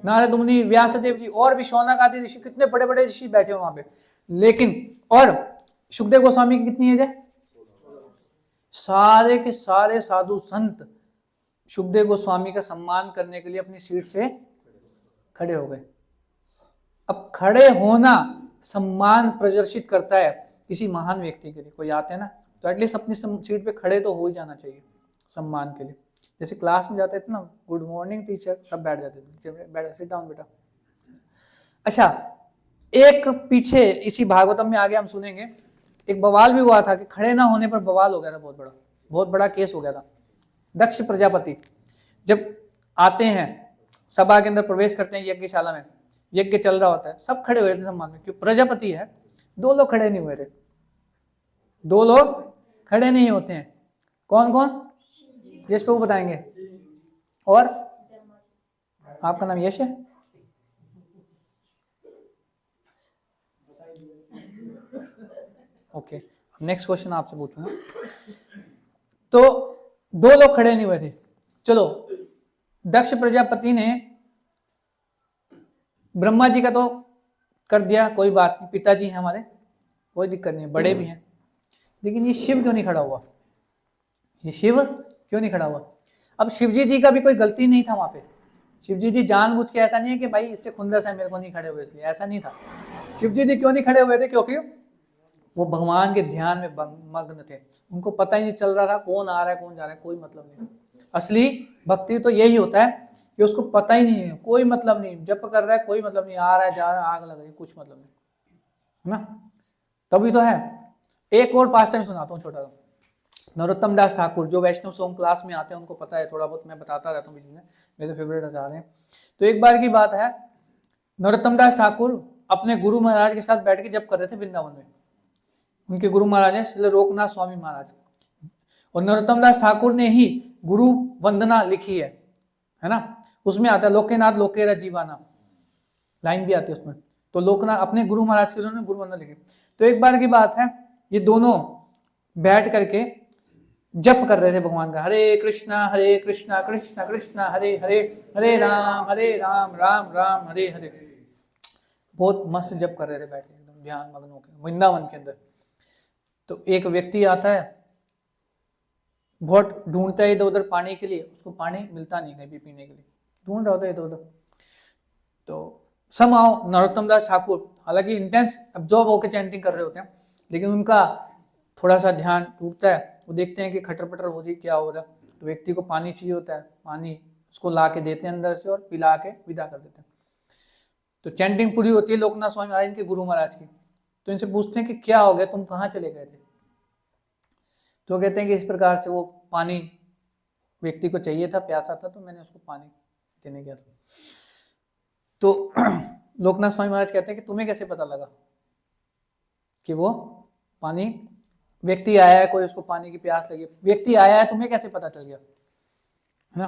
नारद मुनि, व्यासदेव जी, और भी शौनक आदि ऋषि, कितने बड़े बड़े ऋषि बैठे हो वहां पे। लेकिन और सुखदेव गोस्वामी की कितनी एज है? सारे के सारे साधु संत सुखदेव गोस्वामी का सम्मान करने के लिए अपनी सीट से खड़े हो गए। अब खड़े होना सम्मान प्रदर्शित करता है किसी महान व्यक्ति के लिए। कोई आते हैं ना, तो एटलीस्ट अपनी सीट पे खड़े तो हो ही जाना चाहिए सम्मान के लिए। जैसे क्लास में जाते थे ना, गुड मॉर्निंग टीचर, सब बैठ जाते थे, सिट डाउन बेटा। अच्छा, एक पीछे इसी भागवतम में आगे हम सुनेंगे, एक बवाल भी हुआ था कि खड़े ना होने पर बवाल हो गया था, बहुत बड़ा केस हो गया था। दक्ष प्रजापति जब आते हैं, सभा के अंदर प्रवेश करते हैं, यज्ञशाला में यज्ञ चल रहा होता है, सब खड़े हुए थे सम्मान में, क्योंकि प्रजापति है। 2 लोग खड़े नहीं हुए थे, 2 लोग खड़े नहीं होते हैं। कौन कौन? यश प्रभु बताएंगे। और आपका नाम यश है? ओके, नेक्स्ट क्वेश्चन आपसे पूछूंगा। तो 2 लोग खड़े नहीं हुए थे। चलो, दक्ष प्रजापति ने ब्रह्मा जी का तो कर दिया, कोई बात नहीं, पिताजी हैं हमारे, कोई दिक्कत नहीं है, बड़े भी हैं। लेकिन ये शिव क्यों नहीं खड़ा हुआ? ये शिव क्यों नहीं खड़ा हुआ? अब शिवजी जी का भी कोई गलती नहीं था वहां पे। शिवजी जी जानबूझ के, ऐसा नहीं है कि भाई इससे खुंदस है मेरे को नहीं खड़े हुए इसलिए, ऐसा नहीं था। शिवजी जी क्यों नहीं खड़े हुए थे? क्योंकि वो भगवान के ध्यान में मग्न थे। उनको पता ही नहीं चल रहा था कौन आ रहा है कौन जा रहा है, कोई मतलब नहीं। असली भक्ति तो यही होता है कि उसको पता ही नहीं है, कोई मतलब नहीं, जप कर रहा है कोई मतलब नहीं, आ रहा है जा रहा है, आग लग रही, कुछ मतलब नहीं, है ना? तभी तो है। एक और पास टाइम सुनाता हूँ छोटा सा। नरोत्तम दास ठाकुर, जो वैष्णव सॉन्ग क्लास में आते हैं उनको पता है, थोड़ा बहुत मैं बताता रहता हूँ बीच में, मेरे फेवरेट आचार्य हैं। तो एक बार की बात है, नरोत्तम दास ठाकुर अपने गुरु महाराज के साथ बैठ के जप कर रहे थे वृंदावन में। उनके गुरु महाराज है श्री लोकनाथ स्वामी महाराज, और नरोत्तम दास ठाकुर ने ही गुरु वंदना लिखी है ना? उसमें आता है लोकेनाथ लोकेरा जीवाना, लाइन भी आती है उसमें। तो लोकनाथ अपने गुरु महाराज के उन्होंने गुरु वंदना लिखी। तो एक बार की बात है, ये दोनों बैठ करके जप कर रहे थे भगवान का, हरे कृष्णा कृष्णा कृष्णा हरे हरे, हरे राम राम राम हरे हरे। बहुत मस्त जप कर रहे थे बैठ के, एकदम ध्यान मग्न होकर वृंदावन के अंदर। तो एक व्यक्ति आता है, बहुत ढूंढता है इधर उधर पानी के लिए, उसको पानी मिलता नहीं कहीं भी पीने के लिए, ढूंढ रहा होता है इधर उधर। तो समहाउ नरोत्तम दास ठाकुर, हालांकि इंटेंस अब्जॉर्ब होकर चैंटिंग कर रहे होते हैं, लेकिन उनका थोड़ा सा ध्यान टूटता है। वो देखते हैं कि खटर पटर हो रही, क्या हो रहा है। तो व्यक्ति को पानी चाहिए होता है, पानी उसको ला के देते हैं अंदर से और पिला के विदा कर देते हैं। तो चैंटिंग पूरी होती है लोकनाथ स्वामी महाराज इनके गुरु महाराज की। तो इनसे पूछते हैं कि क्या हो गया, तुम कहाँ चले गए थे? तो कहते हैं कि इस प्रकार से वो पानी व्यक्ति को चाहिए था, प्यासा था, तो मैंने उसको पानी देने गया था। तो लोकनाथ स्वामी महाराज कहते हैं कि तुम्हें कैसे पता लगा कि वो पानी, व्यक्ति आया है, कोई उसको पानी की प्यास लगी, व्यक्ति आया है, तुम्हें कैसे पता चल गया, है ना?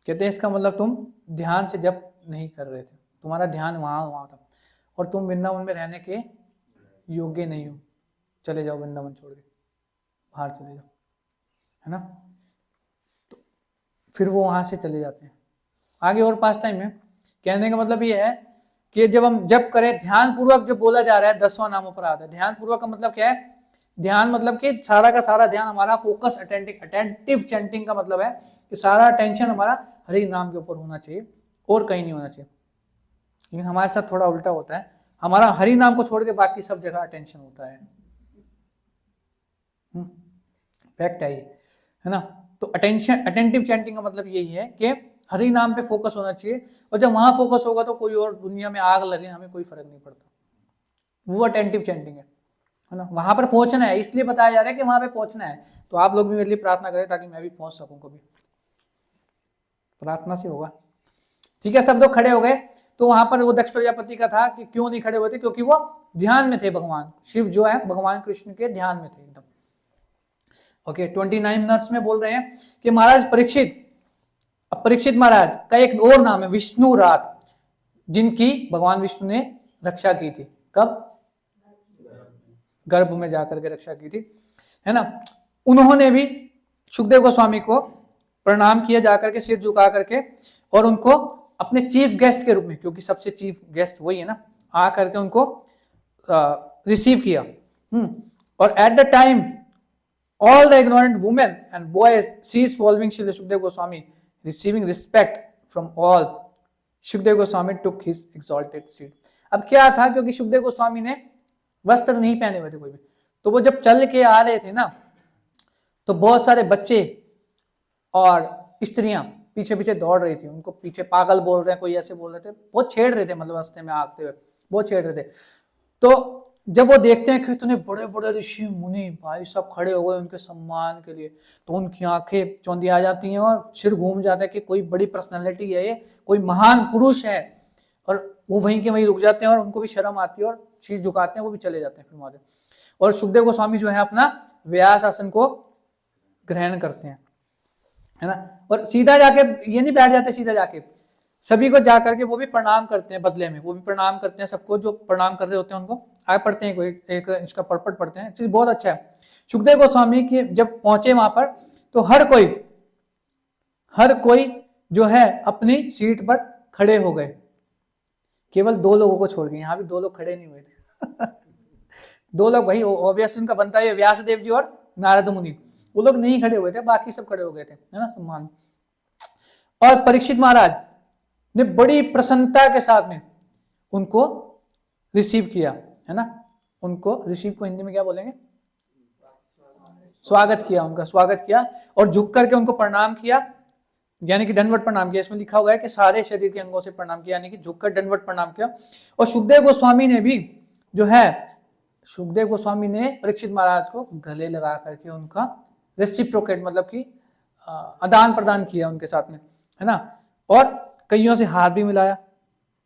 कहते हैं इसका मतलब तुम ध्यान से जप नहीं कर रहे थे, तुम्हारा ध्यान वहां था, और तुम वृंदावन में रहने के योग्य नहीं हो, चले जाओ वृंदावन छोड़ के, बाहर चले जाओ, है ना? तो फिर वो वहां से चले जाते हैं। आगे और पास टाइम में कहने का मतलब ये है कि जब हम जप करें, ध्यान पूर्वक जो बोला जा रहा है 10वां नामों पर आता है। ध्यान पूर्वक का मतलब क्या है? ध्यान मतलब कि सारा का सारा ध्यान हमारा फोकस, अटेंटिव चैंटिंग का मतलब है कि सारा अटेंशन हमारा हरि नाम के ऊपर होना चाहिए, और कहीं नहीं होना चाहिए। लेकिन हमारे साथ थोड़ा उल्टा होता है, हमारा हरि नाम को छोड़ के बाकी सब जगह अटेंशन होता है। फैक्ट है ये, है ना। तो अटेंटिव चैंटिंग का मतलब यही है कि हरि नाम पे फोकस होना चाहिए, और जब वहां फोकस होगा तो कोई और दुनिया में आग लगे हमें कोई फर्क नहीं पड़ता, वो अटेंटिव चैंटिंग है ना। वहां पर पहुंचना है, इसलिए बताया जा रहा है कि वहां पे पहुंचना है। तो आप लोग भी मेरे लिए प्रार्थना करें ताकि मैं भी पहुंच सकूं कभी, प्रार्थना से होगा। ठीक है, सब लोग खड़े हो गए। तो वहां पर वो दक्ष प्रजापति का था कि क्यों नहीं खड़े हुए थे, क्योंकि वो ध्यान में थे, भगवान शिव जो है भगवान कृष्ण के ध्यान में थे एकदम। ओके, 29 मिनट्स में बोल रहे हैं कि महाराज परीक्षित, अब परीक्षित महाराज का एक और नाम है विष्णु रात, जिनकी भगवान विष्णु ने रक्षा की थी। कब? गर्भ में जाकर के रक्षा की थी, है ना। उन्होंने भी सुखदेव गोस्वामी को प्रणाम किया जाकर के, सिर झुका करके, और उनको अपने चीफ गेस्ट के रूप में, क्योंकि सबसे चीफ गेस्ट वही है ना, आ करके उनको रिसीव किया। और at the time all the ignorant women and boys ceased following Srila Shukdev Goswami, receiving respect from all. Shukdev Goswami took his exalted seat. अब क्या था, क्योंकि शुकदेव गोस्वामी ने वस्त्र नहीं पहने हुए थे कोई भी, तो वो जब चल के आ रहे थे ना, तो बहुत सारे बच्चे और स्त्रियां पीछे पीछे दौड़ रही थी, उनको पीछे पागल बोल रहे हैं, कोई ऐसे बोल रहे थे, बहुत छेड़ रहे थे, मतलब रास्ते में आते हुए बहुत छेड़ रहे थे। तो जब वो देखते हैं कि इतने बड़े बड़े ऋषि मुनि भाई सब खड़े हो गए उनके सम्मान के लिए, तो उनकी आंखें चौंधी आ जाती हैं और सिर घूम जाता है कि कोई बड़ी पर्सनालिटी है, ये कोई महान पुरुष है। और वो वहीं के वहीं रुक जाते हैं और उनको भी शर्म आती है और शीश झुकाते हैं, वो भी चले जाते हैं फिर वहां से। और सुखदेव गोस्वामी जो है अपना व्यास आसन को ग्रहण करते हैं, है ना। और सीधा जाके ये नहीं बैठ जाते, सीधा जाके सभी को जाकर के वो भी प्रणाम करते हैं, बदले में वो भी प्रणाम करते हैं सबको, जो प्रणाम कर रहे होते हैं उनको। आगे पढ़ते हैं, कोई एक इसका पर्पट पढ़ते हैं, चीज बहुत अच्छा है। सुखदेव गोस्वामी के जब पहुंचे वहां पर, तो हर कोई जो है अपनी सीट पर खड़े हो गए, केवल 2 लोगों को छोड़ के। यहाँ भी 2 लोग खड़े नहीं हुए थे 2 लोग, भाई ऑब्वियसली उनका बनता है व्यास देव जी और नारद मुनि, वो लोग नहीं खड़े हुए थे, बाकी सब खड़े हो गए थे, है ना, सम्मान। और परीक्षित महाराज ने बड़ी प्रसन्नता के साथ में उनको रिसीव किया, है ना। उनको रिसीव को हिंदी में क्या बोलेंगे? स्वागत किया, उनका स्वागत किया और झुक करके उनको प्रणाम किया, यानी कि दंडवत प्रणाम किया। इसमें लिखा हुआ है कि सारे शरीर के अंगों से प्रणाम किया, यानी कि झुककर दंडवत प्रणाम किया। और सुखदेव गोस्वामी ने भी जो है, सुखदेव गोस्वामी ने परीक्षित महाराज को गले लगा करके उनका रेसिप्रोकेट, मतलब कि आदान प्रदान किया उनके साथ में, है ना। और कईयों से हाथ भी मिलाया,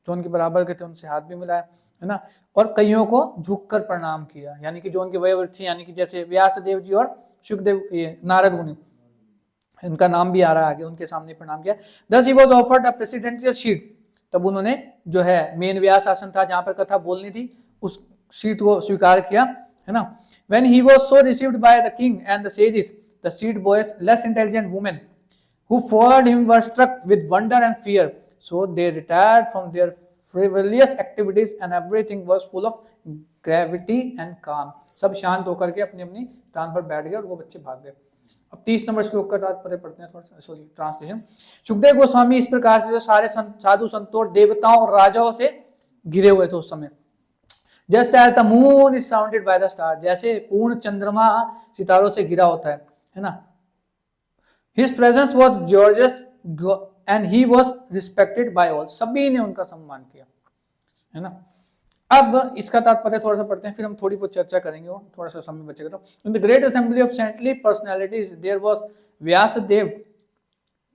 जो उनके बराबर के थे उनसे हाथ भी मिलाया, है ना। और कईयों को झुककर प्रणाम किया, यानी कि जो उनके वयोवृद्ध, यानी कि जैसे व्यास देव जी और सुखदेव, नारद मुनि, इनका नाम भी आ रहा है आगे, उनके सामने प्रणाम किया। Thus he was offered a presidential seat. तब उन्होंने जो है मेन व्यास आसन था जहां पर कथा बोलनी थी, उस सीट को स्वीकार किया, है ना। When he was so received by the king and the sages, the seat boys, less intelligent women who followed him were struck with wonder and fear, so they retired from their frivolous activities and everything was full of gravity and calm. सब शांत होकर के अपने अपनी स्थान पर बैठ गए और वो बच्चे भाग गए। अब 30 नंबर श्लोक का तात्पर्य पढ़ते हैं, थोड़ा सॉरी ट्रांसलेशन। सुखदेव गोस्वामी इस प्रकार से सारे साधु संतों और देवताओं और राजाओं से घिरे हुए थे उस समय। Just as the moon is surrounded by the star, जैसे पूर्ण चंद्रमा सितारों से घिरा होता है ना। His presence was gorgeous and he was respected by all, सभी ने उनका सम्मान किया, है ना। अब इसका तात्पर्य थोड़ा सा पढ़ते हैं, फिर हम थोड़ी बहुत चर्चा करेंगे और थोड़ा सा समय बचेगा। तो in the great assembly of saintly personalities there was Vyasadeva,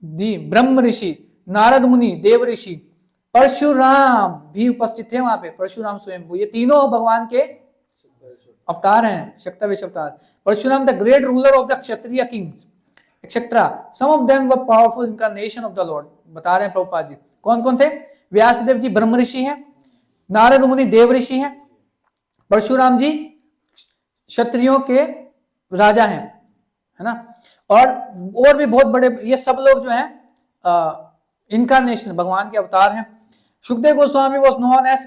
the Brahma rishi, Narad मुनि, देव ऋषि, परशुराम भी उपस्थित थे वहां पे। परशुराम स्वयं, ये तीनों भगवान के अवतार हैं, शक्तवेश अवतार। Parashuram the great ruler of the Kshatriya kings, etcetera, some of them were powerful incarnation of the lord. बता रहे हैं प्रभुपाद जी कौन कौन थे। व्यासदेव जी ब्रह्म ऋषि हैं, नारद मुनि देव ऋषि हैं, परशुराम जी क्षत्रियों के राजा हैं, है ना। और भी बहुत बड़े, ये सब लोग जो हैं इनकारनेशन, भगवान के अवतार हैं। Sukhdev Goswami was known as,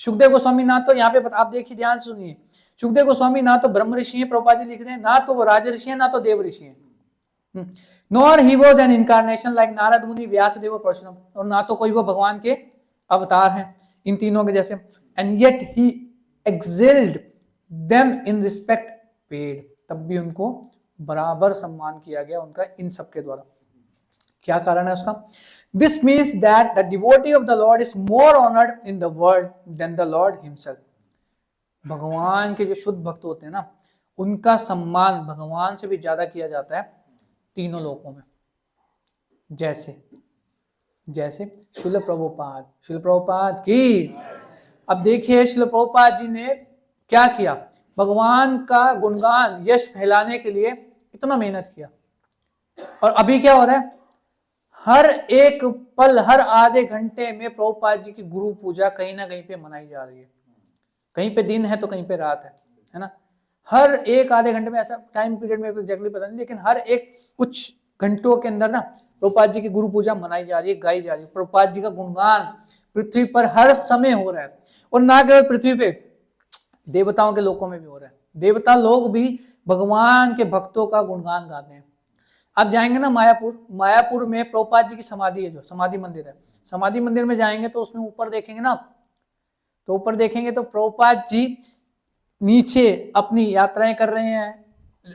Sukhdev Goswami ना तो यहाँ पे आप देखिए ध्यान से सुनिए, सुखदेव गोस्वामी ना तो ब्रह्म ऋषि हैं, प्रभुपाद जी लिख रहे हैं, ना तो वो राज ऋषि हैं, ना तो देव ऋषि हैं, nor he was an incarnation like Narad मुनि व्यास देव परशुराम, और ना तो कोई वो भगवान के अवतार हैं इन तीनों के जैसे, and yet he excelled them in respect paid, तब भी उनको बराबर सम्मान किया गया उनका इन सब के द्वारा। क्या कारण है उसका? This means that the devotee of the lord is more honoured in the world than the lord himself. भगवान के जो शुद्ध भक्त होते हैं ना, उनका सम्मान भगवान से भी ज्यादा किया जाता है तीनों लोकों में। जैसे जैसे शिल प्रभुपाद की। अब देखिए शिल प्रभुपाद जी ने क्या किया, भगवान का गुणगान यश फैलाने के लिए इतना मेहनत किया, और अभी क्या हो रहा है, हर एक पल हर आधे घंटे में प्रभुपाद जी की गुरु पूजा कहीं ना कहीं पे मनाई जा रही है। कहीं पे दिन है तो कहीं पे रात है ना। हर एक आधे घंटे में, ऐसा टाइम पीरियड में एग्जैक्टली पता नहीं, लेकिन हर एक कुछ घंटों के अंदर ना प्रभुपाद जी की गुरु पूजा मनाई जा रही है, गाई जा रही है। प्रभुपाद जी का गुणगान पृथ्वी पर हर समय हो रहा है, और ना केवल पृथ्वी पे, देवताओं के लोकों में भी हो रहा है। देवता लोग भी भगवान के भक्तों का गुणगान गाते हैं। आप जाएंगे ना मायापुर में प्रभुपाद जी की समाधि है, जो समाधि मंदिर है, समाधि मंदिर में जाएंगे तो उसमें ऊपर देखेंगे ना, तो ऊपर देखेंगे तो प्रभुपाद जी नीचे अपनी यात्राएं कर रहे हैं,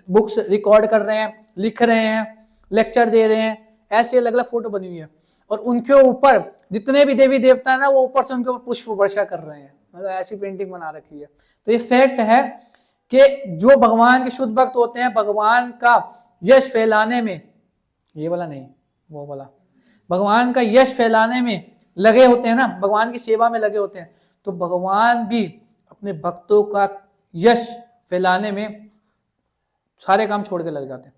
बुक्स रिकॉर्ड कर रहे हैं, लिख रहे हैं, लेक्चर दे रहे हैं, ऐसी अलग अलग फोटो बनी हुई है। और उनके ऊपर जितने भी देवी देवता है ना, वो ऊपर से उनके ऊपर पुष्प वर्षा कर रहे हैं, मतलब ऐसी पेंटिंग बना रखी है। तो ये फैक्ट है कि जो भगवान के शुद्ध भक्त होते हैं, भगवान का यश फैलाने में, ये वाला नहीं वो वाला, भगवान का यश फैलाने में लगे होते हैं ना, भगवान की सेवा में लगे होते हैं, तो भगवान भी अपने भक्तों का यश फैलाने में सारे काम छोड़ के लग जाते हैं।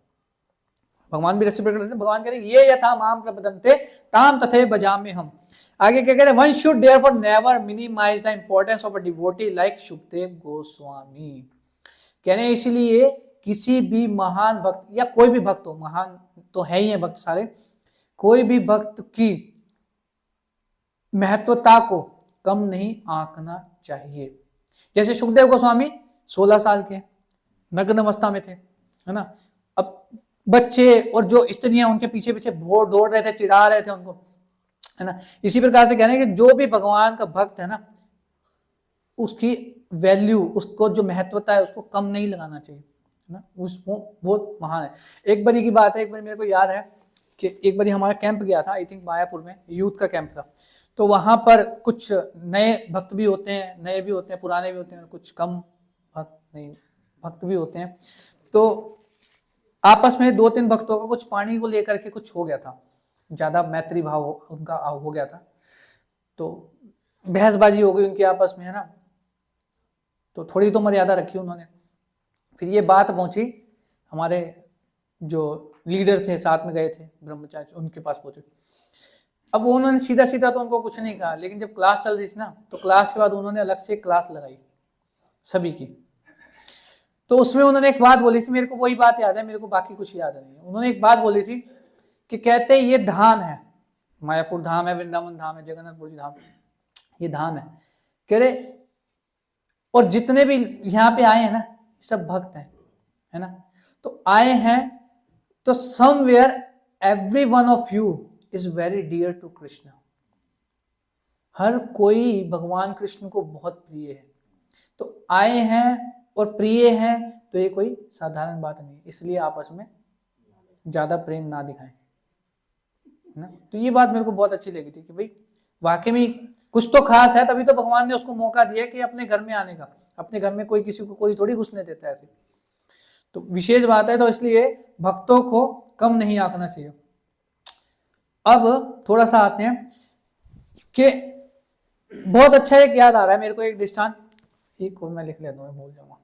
भगवान भी रेस्पेक्ट करते हैं। भगवान कह रहे ये यथा माम प्रपदन्ते ताम तथे बजामे हम। आगे क्या कह रहे, one should therefore never minimise the importance of a devotee like Shukdev Goswami. कहने इसलिए किसी भी महान भक्त, या कोई भी भक्त हो, महान तो है ही है भक्त सारे, कोई भी भक्त की महत्वता को कम नहीं आंकना चाहिए। जैसे सुखदेव गोस्वामी 16 साल के नग्न अवस्था में थे, है ना। अब बच्चे और जो स्त्रियां उनके पीछे पीछे दौड़ रहे थे, चिढ़ा रहे थे उनको, है ना। इसी प्रकार से कहने कि जो भी भगवान का भक्त है ना, उसकी वैल्यू, उसको जो महत्वता है, उसको कम नहीं लगाना चाहिए, है ना। उसको बहुत महान है। एक बारी की बात है, एक बार मेरे को याद है कि एक बारी हमारा कैंप गया था, आई थिंक मायापुर में यूथ का कैंप था। तो वहां पर कुछ नए भक्त भी होते हैं, नए भी होते हैं, पुराने भी होते हैं, कुछ कम भक्त भी होते हैं। तो आपस में 2-3 भक्तों का कुछ पानी को लेकर के कुछ हो गया था, ज्यादा मैत्री भाव उनका हो गया था, तो बहसबाजी हो गई उनकी आपस में, है ना। तो थोड़ी तो मर्यादा रखी उन्होंने। फिर ये बात पहुंची हमारे जो लीडर थे, साथ में गए थे ब्रह्मचारी, उनके पास पहुंचे। अब उन्होंने सीधा सीधा तो उनको कुछ नहीं कहा, लेकिन जब क्लास चल रही थी ना, तो क्लास के बाद उन्होंने अलग से क्लास लगाई सभी की। तो उसमें उन्होंने एक बात बोली थी, मेरे को वही बात याद है, मेरे को बाकी कुछ याद नहीं है। उन्होंने एक बात बोली थी कि कहते ये धाम है, मायापुर धाम है, वृंदावन धाम है, जगन्नाथपुर धाम, ये धाम है, कह रहे, और जितने भी यहाँ पे आए हैं ना, सब भक्त हैं, है ना। तो आए हैं तो somewhere every one of you is very dear to Krishna. हर कोई भगवान कृष्ण को बहुत प्रिय है। तो आए हैं और प्रिय हैं, तो ये कोई साधारण बात नहीं, इसलिए आपस में ज्यादा प्रेम ना दिखाएं, ना। तो ये बात मेरे को बहुत अच्छी लगी थी कि भाई वाकई में कुछ तो खास है, तभी तो भगवान ने उसको मौका दिया कि अपने घर में आने का। अपने घर में कोई किसी को कोई थोड़ी घुसने देता है ऐसे, तो विशेष बात है। तो इसलिए भक्तों को कम नहीं आंकना चाहिए। अब थोड़ा सा आते हैं कि बहुत अच्छा एक याद आ रहा है मेरे को, एक दृष्टांत, एक और मैं लिख लेता हूँ, भूल जाऊंगा।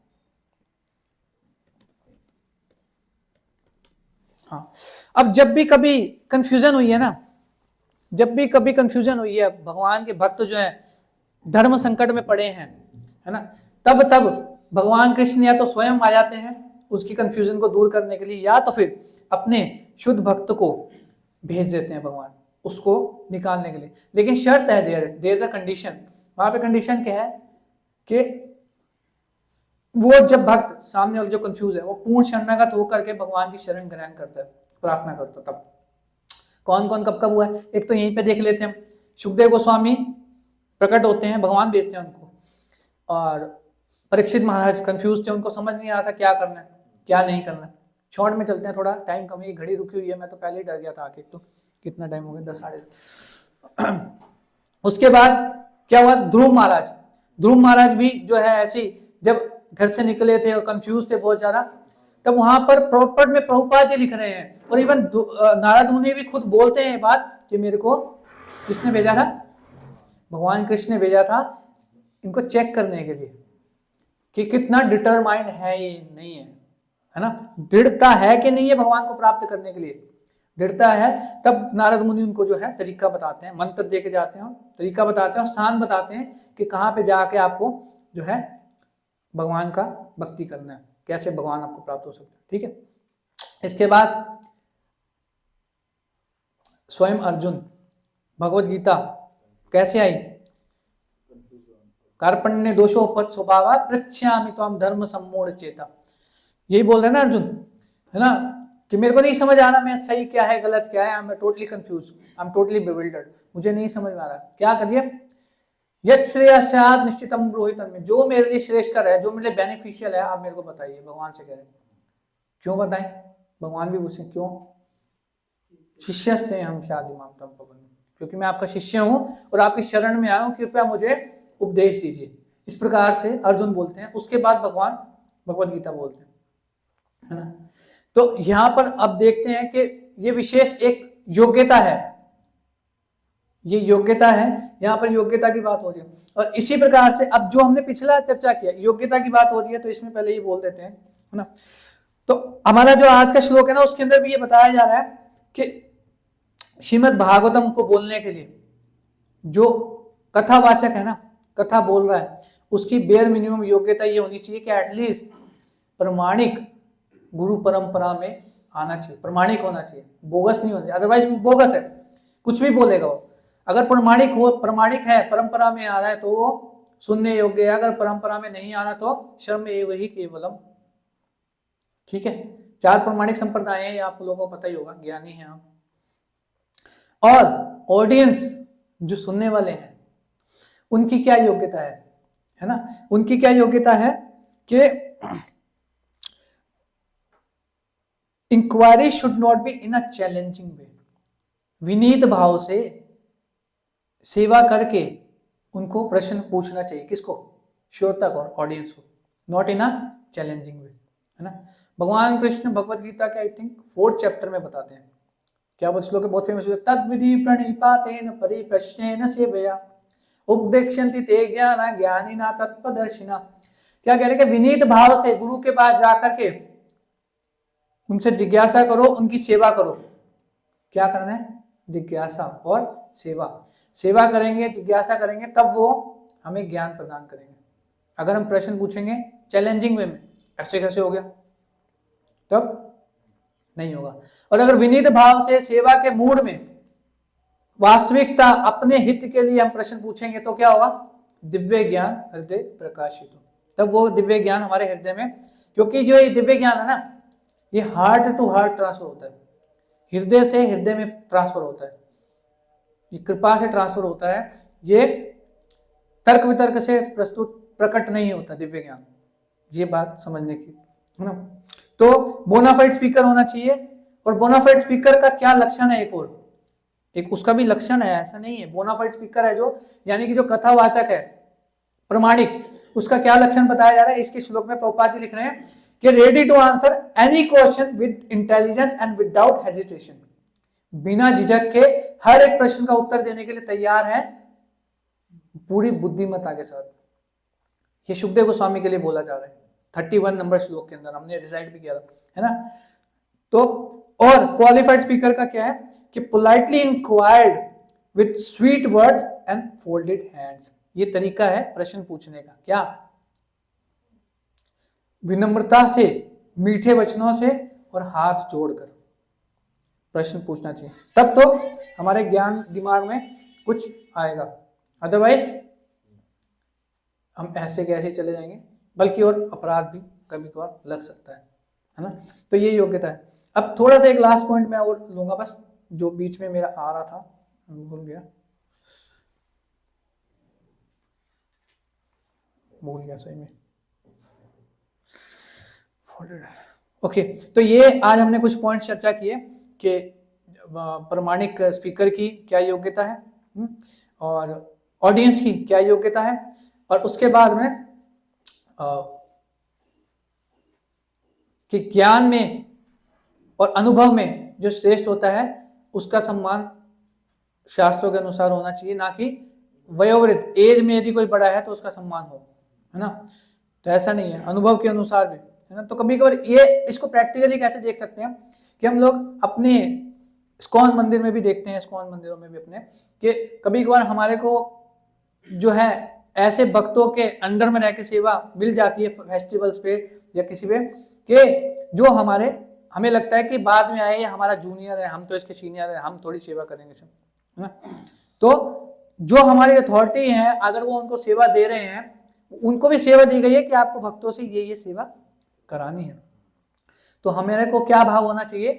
हाँ, अब जब भी कभी कंफ्यूजन हुई है ना, जब भी कभी कंफ्यूजन हुई है, भगवान के भक्त जो है धर्म संकट में पड़े हैं, है ना, तब भगवान कृष्ण या तो स्वयं आ जाते हैं उसकी कंफ्यूजन को दूर करने के लिए, या तो फिर अपने शुद्ध भक्त को भेज देते हैं भगवान उसको निकालने के लिए। लेकिन शर्त है, देयर इज अ कंडीशन। वहां पे कंडीशन क्या है कि वो जब भक्त सामने वाले जो कंफ्यूज है, वो पूर्ण शरणागत होकर के भगवान की शरण ग्रहण करता है, प्रार्थना करता तब। कौन कौन कब कब हुआ है, एक तो यहीं पे देख लेते हैं। सुखदेव गोस्वामी प्रकट होते हैं, भगवान भेजते हैं उनको, और परीक्षित महाराज कंफ्यूज थे, उनको समझ नहीं आ रहा था क्या करना है क्या नहीं करना है। शॉर्ट में चलते हैं, थोड़ा टाइम कम है, घड़ी रुकी हुई है, मैं तो पहले ही डर गया था आके। तो कितना टाइम हो गया, 10 साढ़े। उसके बाद क्या हुआ, ध्रुव महाराज भी जो है ऐसे ही जब घर से निकले थे और कंफ्यूज थे बहुत ज्यादा, तब वहां पर प्रॉपर में प्रभुपाद जी लिख रहे हैं, और इवन नारद मुनि भी खुद बोलते हैं ये बात कि मेरे को किसने भेजा था, भगवान कृष्ण ने भेजा था इनको चेक करने के लिए कि कितना डिटरमाइंड है ये नहीं है ना, दृढ़ता है कि नहीं है भगवान को प्राप्त करने के लिए, दृढ़ता है। तब नारद मुनि उनको जो है तरीका बताते हैं, मंत्र दे के जाते हैं, तरीका बताते हैं और स्थान बताते हैं कि कहाँ पे जाके आपको जो है भगवान का भक्ति करना है, कैसे भगवान आपको प्राप्त हो सकता है। ठीक है, इसके बाद स्वयं अर्जुन, भगवत गीता कैसे आई, कार्पण्य दोषोपत स्वभाव पृच्छामि त्वं धर्म सम्मूढ़ चेता, यही बोल रहे ना अर्जुन, है ना, कि मेरे को नहीं समझ आ रहा मैं सही क्या है गलत क्या है, I am totally confuse, I am totally bewildered, मुझे नहीं समझ में आ रहा, क्या करिए, यत् श्रेयस्यात् निश्चितम ब्रूहितम में, जो मेरे लिए श्रेष्ठकर है, जो मेरे लिए बेनिफिशियल है, आप मेरे को बताइए, भगवान से कह रहे हैं। क्यों बताएं, भगवान भी पूछे क्यों, शिष्यस्ते हम शादी मामतम पवन, क्योंकि मैं आपका शिष्य हूं और आपकी शरण में आया हूं, कृपया मुझे उपदेश दीजिए, इस प्रकार से अर्जुन बोलते हैं। उसके बाद भगवान भगवत गीता बोलते हैं, है ना। तो यहां पर अब देखते हैं कि ये विशेष एक योग्यता है, ये योग्यता है, यहां पर योग्यता की बात हो रही है। और इसी प्रकार से अब जो हमने पिछला चर्चा किया, योग्यता की बात हो रही है, तो इसमें पहले ये बोल देते हैं, है ना। तो हमारा जो आज का श्लोक है ना, उसके अंदर भी ये बताया जा रहा है कि श्रीमद् भागवतम को बोलने के लिए जो कथावाचक है ना, कथा बोल रहा है, उसकी बेयर मिनिमम योग्यता ये होनी चाहिए कि एटलीस्ट प्रमाणिक गुरु परंपरा में आना चाहिए, प्रमाणिक होना चाहिए, बोगस नहीं होना चाहिए, अदरवाइज बोगस है, कुछ भी बोलेगा वो। अगर प्रमाणिक है, परंपरा में आ रहा है तो वो सुनने योग्य है, अगर परंपरा में नहीं आ रहा तो श्रम एव ही केवलम। ठीक है, 4 प्रमाणिक संप्रदाय हैं, ये आप लोगों को पता ही होगा, ज्ञानी हैं आप। और ऑडियंस जो सुनने वाले हैं उनकी क्या योग्यता है ना, उनकी क्या योग्यता है कि inquiry should not be in a challenging way, विनीत भाव से सेवा करके उनको प्रश्न पूछना चाहिए, किसको, श्रोता को, ऑडियंस को, नॉट इन अ चैलेंजिंग वे, है ना। भगवान कृष्ण भगवत गीता के आई थिंक 4th चैप्टर में बताते हैं, क्या वो श्लोक बहुत फेमस है, तद्विधि प्रणिपातेन परिप्रश्नेन सेवया उपदेक्षन्ति ते ज्ञान ज्ञानिना तत्पदर्शिना। क्या कह रहे हैं कि विनीत भाव से गुरु के पास जाकर के उनसे जिज्ञासा करो, उनकी सेवा करो। क्या करना है, जिज्ञासा और सेवा, सेवा करेंगे, जिज्ञासा करेंगे, तब वो हमें ज्ञान प्रदान करेंगे। अगर हम प्रश्न पूछेंगे चैलेंजिंग वे में, ऐसे कैसे हो गया, तब नहीं होगा। और अगर विनीत भाव से सेवा के मूड में वास्तविकता अपने हित के लिए हम प्रश्न पूछेंगे तो क्या होगा, दिव्य ज्ञान हृदय प्रकाशित हो, तब वो दिव्य ज्ञान हमारे हृदय में, क्योंकि जो ये दिव्य ज्ञान है ना, ये हार्ट टू हार्ट ट्रांसफर होता है, हृदय से हृदय में ट्रांसफर होता है, ये कृपा से ट्रांसफर होता है, ये तर्क वितर्क से प्रकट नहीं होता दिव्य ज्ञान, ये बात समझने की, है ना। तो बोनाफाइड स्पीकर होना चाहिए, और बोनाफाइड स्पीकर का क्या लक्षण है, एक उसका भी लक्षण है, ऐसा नहीं है, बोनाफाइड स्पीकर है जो, यानी कि जो कथावाचक है प्रमाणिक, उसका क्या लक्षण बताया जा रहा है, इसके श्लोक में प्रभुपाद जी लिख रहे हैं कि ready to answer any question with intelligence and without hesitation, बिना झिझक के हर एक प्रश्न का उत्तर देने के लिए तैयार है, पूरी बुद्धिमत्ता के साथ। ये सुखदेव गोस्वामी के लिए बोला जा रहा है 31 नंबर श्लोक के अंदर, हमने रिसाइड भी किया था, है ना। तो और क्वालिफाइड स्पीकर का क्या है कि politely inquired with sweet words and folded hands, ये तरीका है प्रश्न पूछने का, क्या, विनम्रता से, मीठे वचनों से और हाथ जोड़कर प्रश्न पूछना चाहिए, तब तो हमारे ज्ञान दिमाग में कुछ आएगा, अदरवाइज हम ऐसे कैसे चले जाएंगे, बल्कि और अपराध भी कभी कभार लग सकता है ना। तो ये योग्यता है। अब थोड़ा सा एक लास्ट पॉइंट मैं और लूंगा बस, जो बीच में मेरा आ रहा था भूल गया सही में। ओके, तो ये आज हमने कुछ पॉइंट चर्चा किए कि प्रामाणिक स्पीकर की क्या योग्यता है और ऑडियंस की क्या योग्यता है, और उसके बाद में कि ज्ञान में और अनुभव में जो श्रेष्ठ होता है उसका सम्मान शास्त्रों के अनुसार होना चाहिए, ना कि वयोवृद्ध एज में यदि कोई बड़ा है तो उसका सम्मान हो, है ना। तो ऐसा नहीं है, अनुभव के अनुसार भी, है ना। तो कभी कभार ये इसको प्रैक्टिकली कैसे देख सकते हैं कि हम लोग अपने इस्कॉन मंदिर में भी देखते हैं, इस्कॉन मंदिरों में भी अपने, कि कभी कभार हमारे को जो है ऐसे भक्तों के अंडर में रह के सेवा मिल जाती है फेस्टिवल्स पे या किसी पे, कि जो हमें लगता है कि बाद में आए, हमारा जूनियर है, हम तो इसके सीनियर है, हम थोड़ी सेवा करेंगे सब, है ना। तो जो हमारी अथॉरिटी है, अगर वो उनको सेवा दे रहे हैं, उनको भी सेवा दी गई है कि आपको भक्तों से ये सेवा करानी है। तो हमारे को क्या भाव होना चाहिए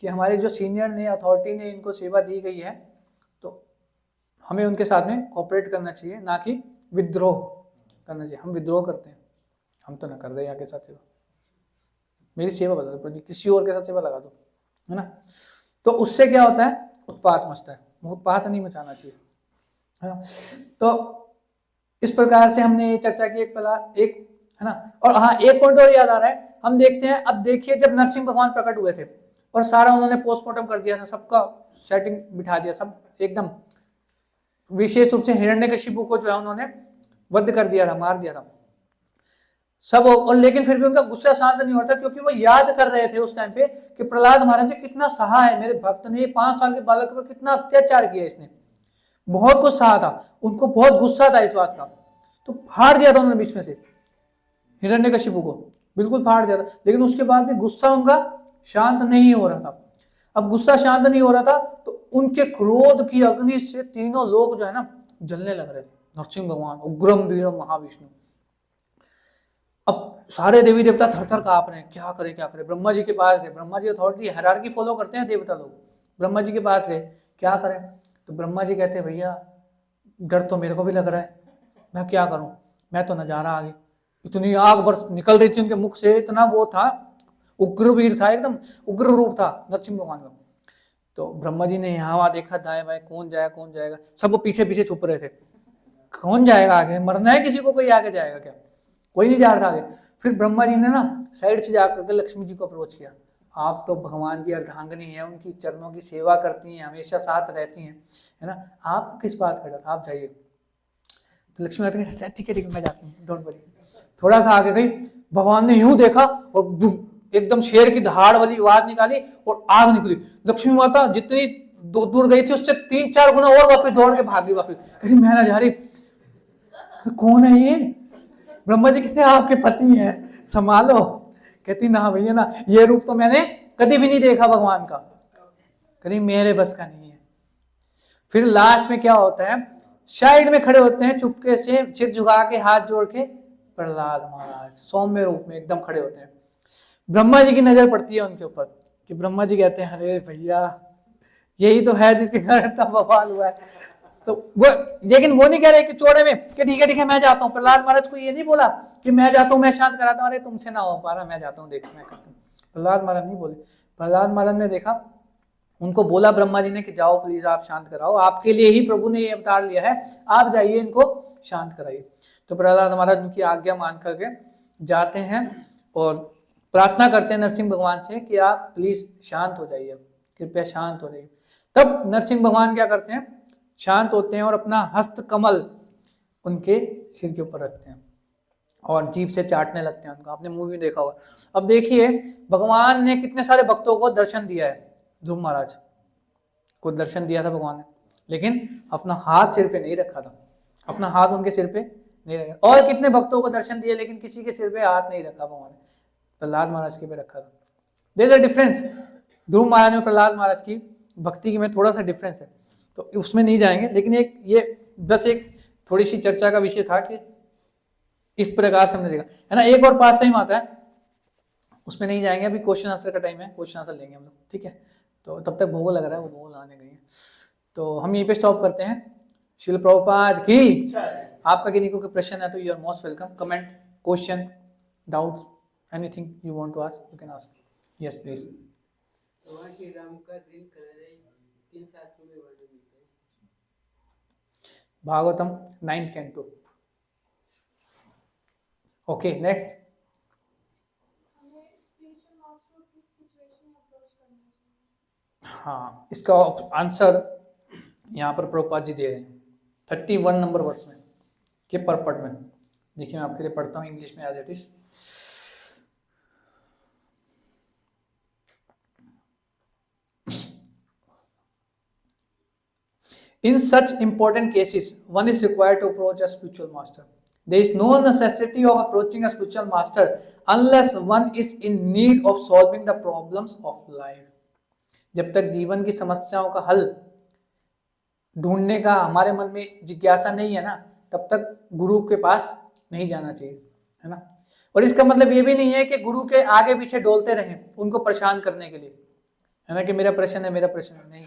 कि हमारे जो सीनियर ने, अथॉरिटी ने इनको सेवा दी गई है, तो हमें उनके साथ में कोऑपरेट करना चाहिए, ना कि विद्रोह करना चाहिए। हम विद्रोह करते हैं, हम तो ना कर रहे यहाँ के साथ सेवा, मेरी सेवा बता दो, किसी और के साथ सेवा लगा दो, है ना। तो उससे क्या होता है, उत्पात मचता है, उत्पात नहीं मचाना चाहिए, है ना। तो इस प्रकार से हमने ये चर्चा की एक, है ना। और हाँ, एक पॉइंट और याद आ रहा है, हम देखते हैं, अब देखिए जब नरसिंह भगवान प्रकट हुए थे और सारा उन्होंने पोस्टमार्टम कर दिया था, सबका सेटिंग बिठा दिया, सब एकदम, विशेष रूप से हिरण्यकशिपु को जो है उन्होंने वध कर दिया था, मार दिया था सब, और लेकिन फिर भी उनका गुस्सा शांत नहीं होता, क्योंकि वो याद कर रहे थे उस टाइम पे कि प्रहलाद महाराज ने कितना सहा है, मेरे भक्त ने 5 साल के बालक पर कितना अत्याचार किया, इसने बहुत कुछ सहा था, उनको बहुत गुस्सा था इस बात का, तो फाड़ दिया था उन्होंने बीच में से हिरण्यकशिपु को, बिल्कुल फाड़ दिया था। लेकिन उसके बाद भी गुस्सा उनका शांत नहीं हो रहा था। अब गुस्सा शांत नहीं हो रहा था तो उनके क्रोध की अग्नि से तीनों लोग जो है ना जलने लग रहे थे, नरसिंह भगवान, उग्रम वीरम महाविष्णु। अब सारे देवी देवता थर थर कांप रहे हैं, क्या करें। ब्रह्मा जी के पास गए, Brahma ji authority hierarchy follow करते हैं देवता लोग, ब्रह्मा जी के पास गए, क्या करें। तो ब्रह्मा जी कहते हैं, भैया डर तो मेरे को भी लग रहा है, मैं क्या करूं, मैं तो नजारा आ गई, इतनी आग बरस निकल रही थी उनके मुख से, इतना वो था, उग्रवीर था, एकदम उग्र रूप था नरसिंह भगवान का। तो ब्रह्मा जी ने यहाँ वहां देखा, दाएं बाएं कौन जाएगा, सब वो पीछे पीछे छुप रहे थे, कौन जाएगा आगे, मरना है किसी को, कोई आगे जाएगा क्या, कोई नहीं जा रहा था आगे। फिर ब्रह्मा जी ने ना साइड से जाकर के लक्ष्मी जी को अप्रोच किया, आप तो भगवान की अर्धांगिनी है, उनकी चरणों की सेवा करती हैं, हमेशा साथ रहती हैं, है ना, आप किस बात का डर, आप जाइए। तो लक्ष्मी माता कहती है, ठीक है मैं जाती हूँ, डोंट वरी। थोड़ा सा आगे गई, भगवान ने यूं देखा और एकदम शेर की दहाड़ वाली आवाज निकाली और आग निकली। लक्ष्मी माता जितनी दूर गई थी उससे 3-4 गुना और वापस दौड़ के भागी वापस, कहती मैं ना जा रही, कौन है ये। ब्रह्मा जी कहते आपके पति हैं, संभालो। कहती ना भैया ना, ये रूप तो मैंने कभी भी नहीं देखा भगवान का, कभी मेरे बस का नहीं है। फिर लास्ट में क्या होता है, साइड में खड़े होते हैं चुपके से, सिर झुका के हाथ जोड़ के, प्रहलाद महाराज सौम्य रूप में एकदम खड़े होते हैं। ब्रह्मा जी की नजर पड़ती है उनके ऊपर, कि ब्रह्मा जी कहते हैं अरे भैया यही तो है जिसके कारण इतना बवाल हुआ है। तो वो, लेकिन वो नहीं कह रहे कि चौड़े में कि ठीक है मैं जाता हूँ। प्रहलाद महाराज को ये नहीं बोला कि मैं जाता हूँ, मैं शांत कराता हूँ, अरे तुमसे ना हो पा रहा, मैं जाता हूँ, देख मैं करता हूँ। प्रहलाद महाराज नहीं बोले। प्रहलाद महाराज ने देखा, उनको बोला ब्रह्मा जी ने कि जाओ प्लीज आप शांत कराओ, आपके लिए ही प्रभु ने ये अवतार लिया है, आप जाइए इनको शांत कराइए। तो प्रहलाद महाराज उनकी आज्ञा मान करके जाते हैं और प्रार्थना करते हैं नरसिंह भगवान से कि आप प्लीज शांत हो जाइए, कृपया शांत हो जाइए। तब नरसिंह भगवान क्या करते हैं, शांत होते हैं और अपना हस्त कमल उनके सिर के ऊपर रखते हैं और जीभ से चाटने लगते हैं उनको। आपने मूवी देखा होगा। अब देखिए भगवान ने कितने सारे भक्तों को दर्शन दिया है, ध्रुव महाराज को दर्शन दिया था भगवान ने, लेकिन अपना हाथ सिर पे नहीं रखा था, अपना हाथ उनके सिर पे नहीं रखा। और कितने भक्तों को दर्शन दिए लेकिन किसी के सिर पे हाथ नहीं रखा भगवान ने, प्रहलाद महाराज के पे रखा था। देयर इज अ डिफरेंस, ध्रुव महाराज में प्रहलाद महाराज की भक्ति में थोड़ा सा डिफरेंस है, तो उसमें नहीं जाएंगे। लेकिन एक ये बस एक थोड़ी सी चर्चा का विषय था कि इस प्रकार से हमने देखा है ना। एक और पास टाइम आता है उसमें नहीं जाएंगे, अभी क्वेश्चन आंसर का टाइम है, क्वेश्चन आंसर लेंगे हम लोग, ठीक है। तो तब तक भूगोल लग रहा है, वो भूगोल आने गई है, तो हम यहीं पे स्टॉप करते हैं। शिल प्रभुपाद की। आपका किन्हीं को प्रश्न है तो you are most welcome, comment, question, doubts, anything you want to ask you can ask. Yes please. भगवान श्री राम का ग्रीन कलर है, 3 शास्त्रों में वर्णन मिलता है। Bhagavatam 9th canto. Okay next. हाँ, इसका आंसर यहाँ पर प्रभुपाद जी दे रहे हैं 31 नंबर वर्स में के परपट में। देखिए मैं आपके लिए पढ़ता हूँ इंग्लिश में as it is. In such important cases, one is required to approach a spiritual master. There is no necessity of approaching a spiritual master unless one is in need of solving the problems of life. जब तक जीवन की समस्याओं का हल ढूंढने का हमारे मन में जिज्ञासा नहीं है ना, तब तक गुरु के पास नहीं जाना चाहिए, है ना। और इसका मतलब ये भी नहीं है कि गुरु के आगे पीछे डोलते रहें उनको परेशान करने के लिए, है ना, कि मेरा प्रश्न है, मेरा प्रश्न है, नहीं।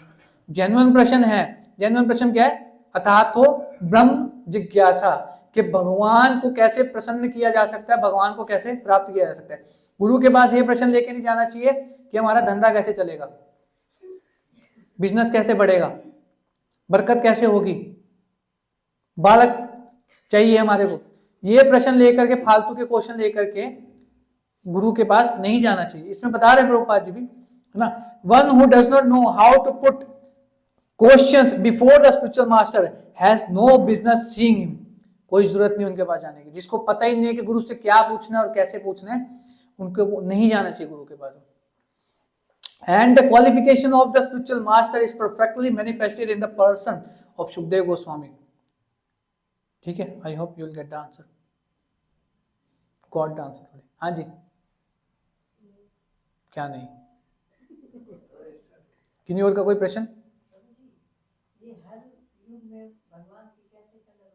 जेन्युइन प्रश्न है। जेन्युइन प्रश्न क्या है? अथातो ब्रह्म जिज्ञासा, कि भगवान को कैसे प्रसन्न किया जा सकता है, भगवान को कैसे प्राप्त किया जा सकता है। गुरु के पास ये प्रश्न लेके नहीं जाना चाहिए कि हमारा धंधा कैसे चलेगा, बिजनेस कैसे बढ़ेगा, बरकत कैसे होगी, बालक चाहिए हमारे को। ये प्रश्न लेकर के, फालतू के क्वेश्चन लेकर के गुरु के पास नहीं जाना चाहिए। इसमें बता रहे प्रभुपाद जी भी, है ना। One who does not know how to put questions before the spiritual master has no business seeing him. कोई जरूरत नहीं उनके पास जाने की। जिसको पता ही नहीं है कि गुरु से क्या पूछना है और कैसे पूछना है, उनको नहीं जाना चाहिए गुरु के पास। And the qualification of the spiritual master is perfectly manifested in the person of Shukdev Goswami. ठीक है, I hope you will get the answer. Got the answer. हाँ जी, क्या नहीं, किन्हीं और का कोई प्रश्न? ये हर युग में भगवान की कैसे कलर